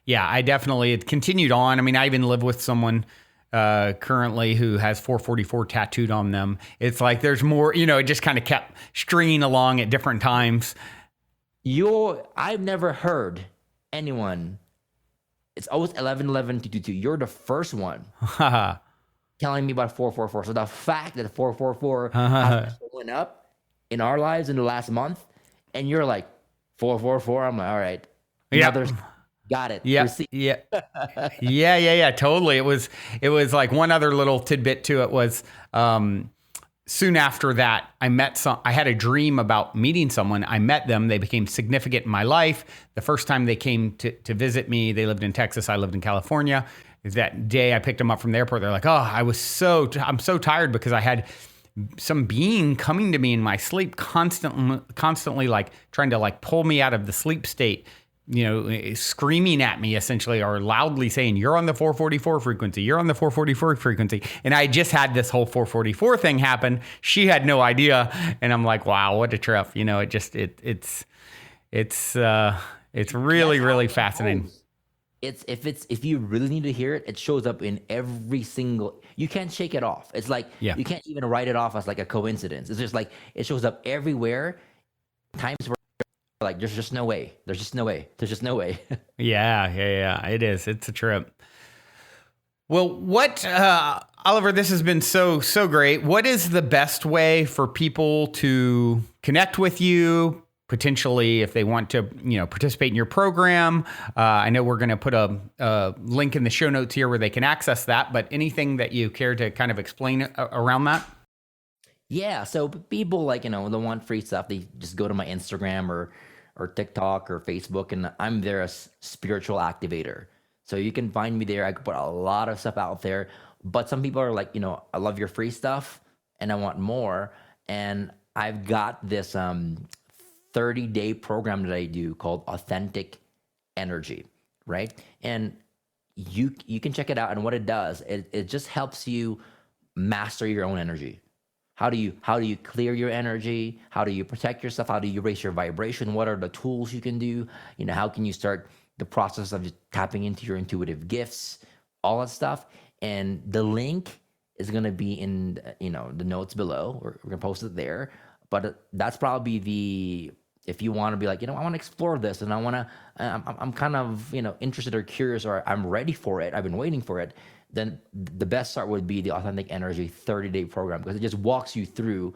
S1: Yeah, it continued on. I mean, I even live with someone currently who has 444 tattooed on them. It's like there's more, it just kind of kept stringing along at different times.
S2: I've never heard anyone, it's always 11-11-222. You're the first one telling me about 444. So the fact that 444 has been showing up in our lives in the last month, and you're like, 444, I'm like, all right.
S1: Yeah.
S2: Got it.
S1: Yeah. Yeah. Totally. It was like one other little tidbit to it was, soon after that, I had a dream about meeting someone. I met them. They became significant in my life. The first time they came to visit me, they lived in Texas. I lived in California. That day I picked them up from the airport. They're like, oh, I'm so tired because I had some being coming to me in my sleep constantly like trying to like pull me out of the sleep state, screaming at me essentially, or loudly saying, you're on the 444 frequency. You're on the 444 frequency. And I just had this whole 444 thing happen. She had no idea. And I'm like, wow, what a trip. It's really, really fascinating.
S2: If you really need to hear it, it shows up in every single, you can't shake it off. It's like, you can't even write it off as like a coincidence. It's just like, it shows up everywhere. Times where like, there's just no way.
S1: Yeah. It is. It's a trip. Well, Oliver, this has been so great. What is the best way for people to connect with you? Potentially, if they want to, participate in your program? I know we're going to put a link in the show notes here where they can access that, but anything that you care to kind of explain around that?
S2: Yeah. So people like, they want free stuff. They just go to my Instagram or TikTok or Facebook, and I'm there as Spiritual Activator. So you can find me there. I could put a lot of stuff out there, but some people are like, I love your free stuff and I want more. And I've got this 30-day program that I do called Authentic Energy, right? And you can check it out. And what it does, it just helps you master your own energy. How do you clear your energy? How do you protect yourself? How do you raise your vibration? What are the tools you can do? How can you start the process of just tapping into your intuitive gifts, all that stuff? And the link is going to be in, the notes below. We're going to post it there. But that's probably if you want to be like, I want to explore this and I'm kind of, interested or curious, or I'm ready for it, I've been waiting for it, then the best start would be the Authentic Energy 30-day program, because it just walks you through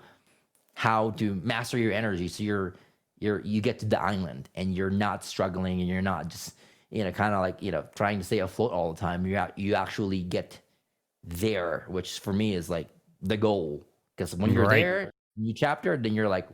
S2: how to master your energy. So you get to the island and you're not struggling and you're not just, kind of like, trying to stay afloat all the time. You actually get there, which for me is like the goal. Because when you're there, new chapter, then you're like,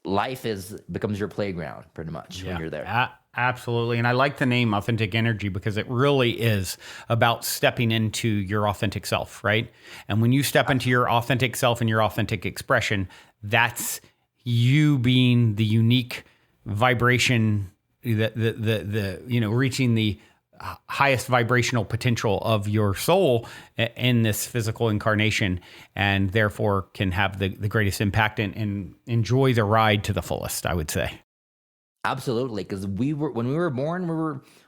S2: life becomes your playground pretty much when you're there.
S1: Absolutely. And I like the name Authentic Energy because it really is about stepping into your authentic self, right? And when you step into your authentic self and your authentic expression, that's you being the unique vibration, reaching the highest vibrational potential of your soul in this physical incarnation, and therefore can have the greatest impact and enjoy the ride to the fullest, I would say.
S2: Absolutely. Because when we were born,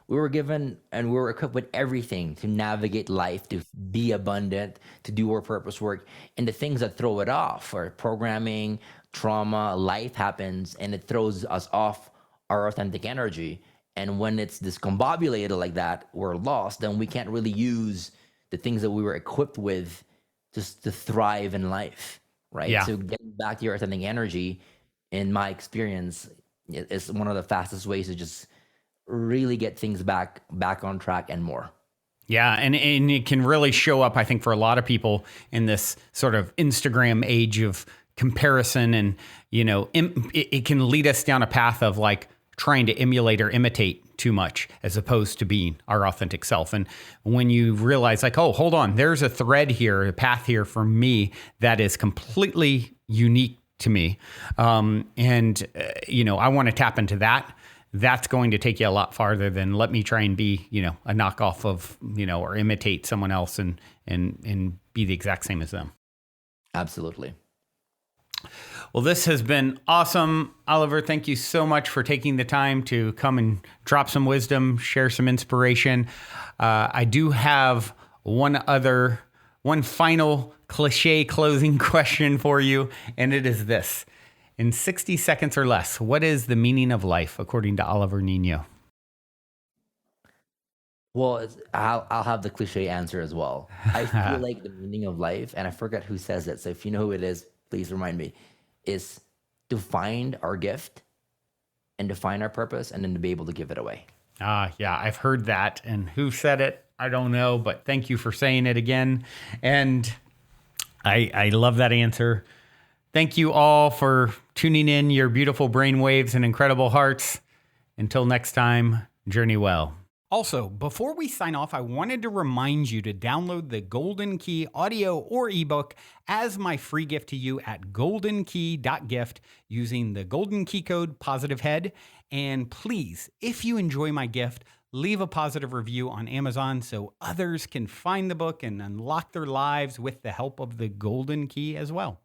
S2: we were given and we were equipped with everything to navigate life, to be abundant, to do our purpose work. And the things that throw it off are programming, trauma, life happens, and it throws us off our authentic energy. And when it's discombobulated like that, we're lost. Then we can't really use the things that we were equipped with just to thrive in life, right?
S1: Yeah.
S2: So getting back to your authentic energy, in my experience, is one of the fastest ways to just really get things back on track and more.
S1: Yeah, and it can really show up, I think, for a lot of people in this sort of Instagram age of comparison, and it can lead us down a path of like trying to emulate or imitate too much as opposed to being our authentic self. And when you realize like, oh, hold on, there's a thread here, a path here for me that is completely unique to me. I want to tap into that. that's going to take you a lot farther than let me try and be, a knockoff of, or imitate someone else and be the exact same as them.
S2: Absolutely.
S1: Well, this has been awesome. Oliver, thank you so much for taking the time to come and drop some wisdom, share some inspiration. I do have one final cliche closing question for you, and it is this. In 60 seconds or less, what is the meaning of life, according to Oliver Nino?
S2: Well, I'll have the cliche answer as well. I feel like the meaning of life, and I forget who says it, so if you know who it is, please remind me, is to find our gift and to find our purpose and then to be able to give it away.
S1: Yeah, I've heard that. And who said it? I don't know, but thank you for saying it again. And I love that answer. Thank you all for tuning in your beautiful brainwaves and incredible hearts. Until next time, journey well. Also, before we sign off, I wanted to remind you to download the Golden Key audio or ebook as my free gift to you at goldenkey.gift using the Golden Key code POSITIVEHEAD. And please, if you enjoy my gift, leave a positive review on Amazon so others can find the book and unlock their lives with the help of the Golden Key as well.